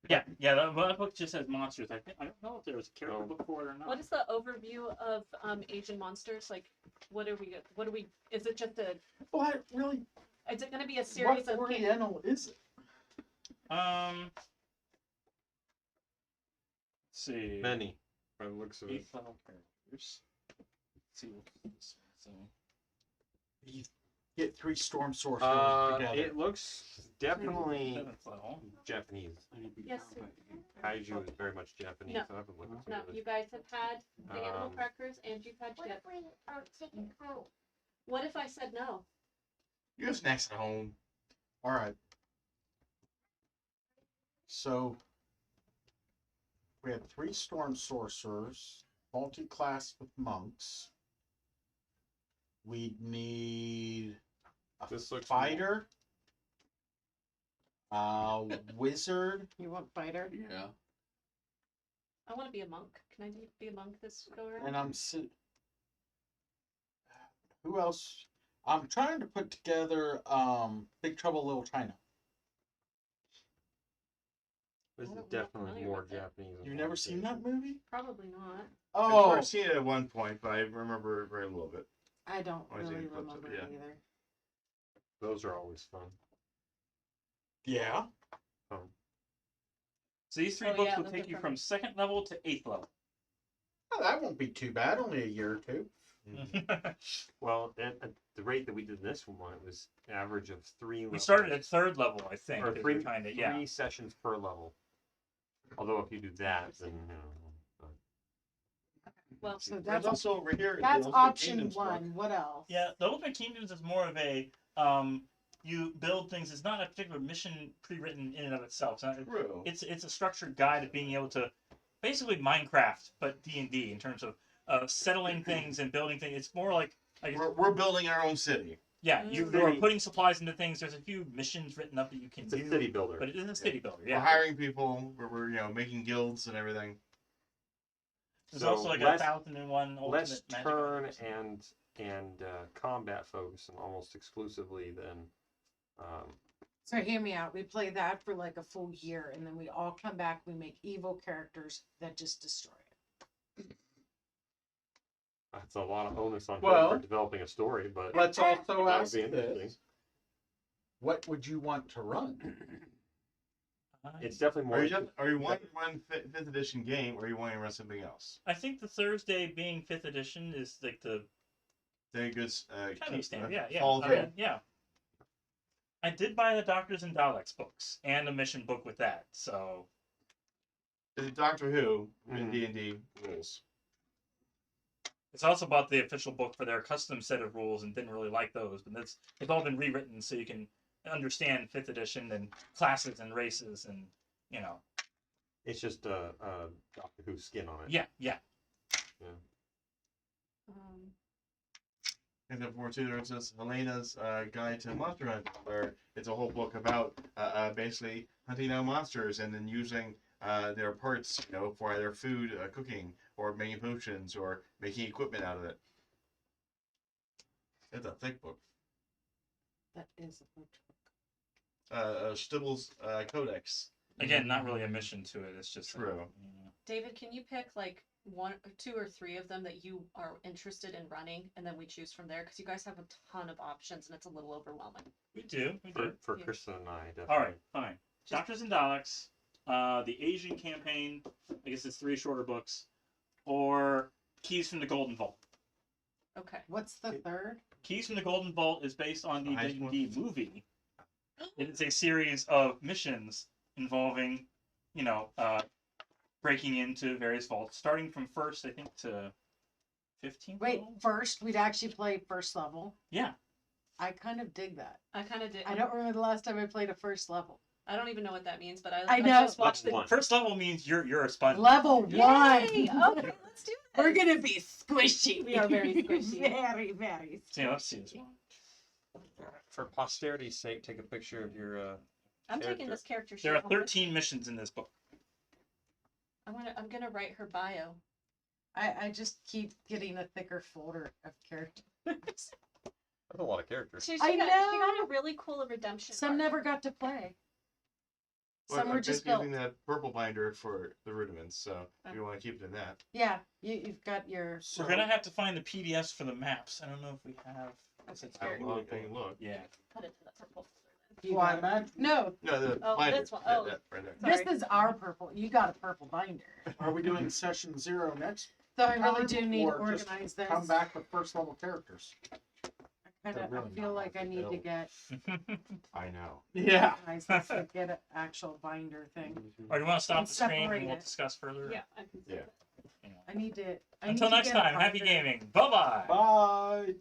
Yeah. That book just has monsters. I don't know if there was a character book for it or not. What is the overview of Asian monsters? Like, what are we? Is it just a? What really? Is it going to be a series What of? Oriental is it? Let's see. Many. By the looks of it. 8 level characters. Let's see what this one's saying. Get 3 storm sorcerers together. It looks definitely 7th level. Japanese. Yes. Kaiju is very much Japanese. No. So I haven't looked at No, some of you it. guys have had the animal Um, crackers and you've had What Jet. if we take it home? What if I said no? You have snacks at home. All right. So we have 3 storm sorcerers, multi-class with monks. We need a This looks fighter, a wizard, You want fighter? Yeah. I want to be a monk. Can I be a monk this go around? and who else? I'm trying to put together Big Trouble in Little China. This I is don't- I'm not definitely familiar more with it. Japanese. than You've never seen that movie? Probably not. I've Oh, never seen it at one point, but I remember very little bit. I don't I see really the clips of remember it, it either. Those are always fun. yeah. So these 3 Oh, books yeah, will those take are you from- from 2nd level to 8th level. Oh, that won't be too bad. Only a year or 2. Well, at the rate that we did this one, it was an average of 3 We started at 3rd level, I think. or is three, kind of, yeah. 3 sessions per level. Although if you do that, then Well, So There's that's also over here. the that's Ultimate option Kingdoms book. 1. What else? Yeah, the Ultimate Kingdoms is more of a you build things. It's not a particular mission pre-written in and of itself. True. It's a structured guide of being able to basically Minecraft, but D&D in terms of settling things and building things. It's more like We're building our own city. yeah, you are City. putting supplies into things. There's a few missions written up that you can it's a do, city builder. but it is a city builder. We're Yeah, hiring people. We're making guilds and everything. There's So also like less- 1001 ultimate less magic turn items. and combat focus, and almost exclusively then. So hear me out. We play that for like a full year, and then we all come back. We make evil characters that just destroy it. That's a lot of onus on him Well, for developing a story, but Let's also that would ask be interesting. this. What would you want to run? It's definitely more. Are you wanting to run fifth edition game, or are you wanting to run something else? I think the Thursday being 5th edition is like the Very good. kind of standard. Yeah, yeah. Falls I mean, in. yeah. I did buy the Doctors and Daleks books and a mission book with that, so It's Doctor Who in Mhm. D&D rules. it's also bought the official book for their custom set of rules and didn't really like those, but it's all been rewritten so you can understand 5th edition and classes and races and It's just a Doctor Who skin on it. yeah, yeah. And then for two, there's this Helena's Guide to Monster Hunt, where it's a whole book about basically hunting down monsters and then using their parts, for either food, cooking, or making potions, or making equipment out of it. It's a thick book. That is a book. Stibble's Codex. Again, not really a mission to it. It's just True. David, can you pick like one, 2 or 3 of them that you are interested in running, and then we choose from there? Because you guys have a ton of options, and it's a little overwhelming. We do. For Yeah. Kristen and I, definitely. All right, fine. Doctors and Daleks, the Asian campaign. I guess it's 3 shorter books, or Keys from the Golden Vault. Okay. What's the third? Keys from the Golden Vault is based on the Nice D&D movie. It is a series of missions involving, breaking into various vaults, starting from 1st, I think, to 15th. Wait, level? first we'd actually play first level. Yeah. I kind of dig that. I kind of did. I don't remember the last time I played a first level. I don't even know what that means, but I know. just watched the. Level 1. First level means you're a sponge. Level Yay! one. Okay, let's do it. We're gonna be squishy. We are very squishy. very, very. So, let's see this one. For posterity's sake, take a picture of your. I'm taking character. this character sheet. There are home with 13 me. missions in this book. I'm gonna write her bio. I just keep getting a thicker folder of characters. That's a lot of characters. She I got know. a really cool redemption. Some arc. never got to play. Some Well, were I'm just using built. that purple binder for the rudiments, so if you want to keep it in that. Yeah, you've got your. We're gonna have to find the PDFs for the maps. I don't know if we have. That's I scary. can look. I can look. Yeah. Put it to the purple folder You Well, I got- imagine. No, No, the Oh, binder. this one. Oh. That right there. Sorry. this is our purple. You got a purple binder. Are we doing session 0 next? So I really time, do need to or just organize this. Come back with first level characters. I They're really feel not like I hard to need to build. get I know. Yeah. organize this and get an actual binder thing. Or do you want to stop And the stream separate and we'll it. discuss further? Yeah, I can see Yeah. that. I need to. I Until need to next get a time, happy binder. gaming. Bye bye. Bye.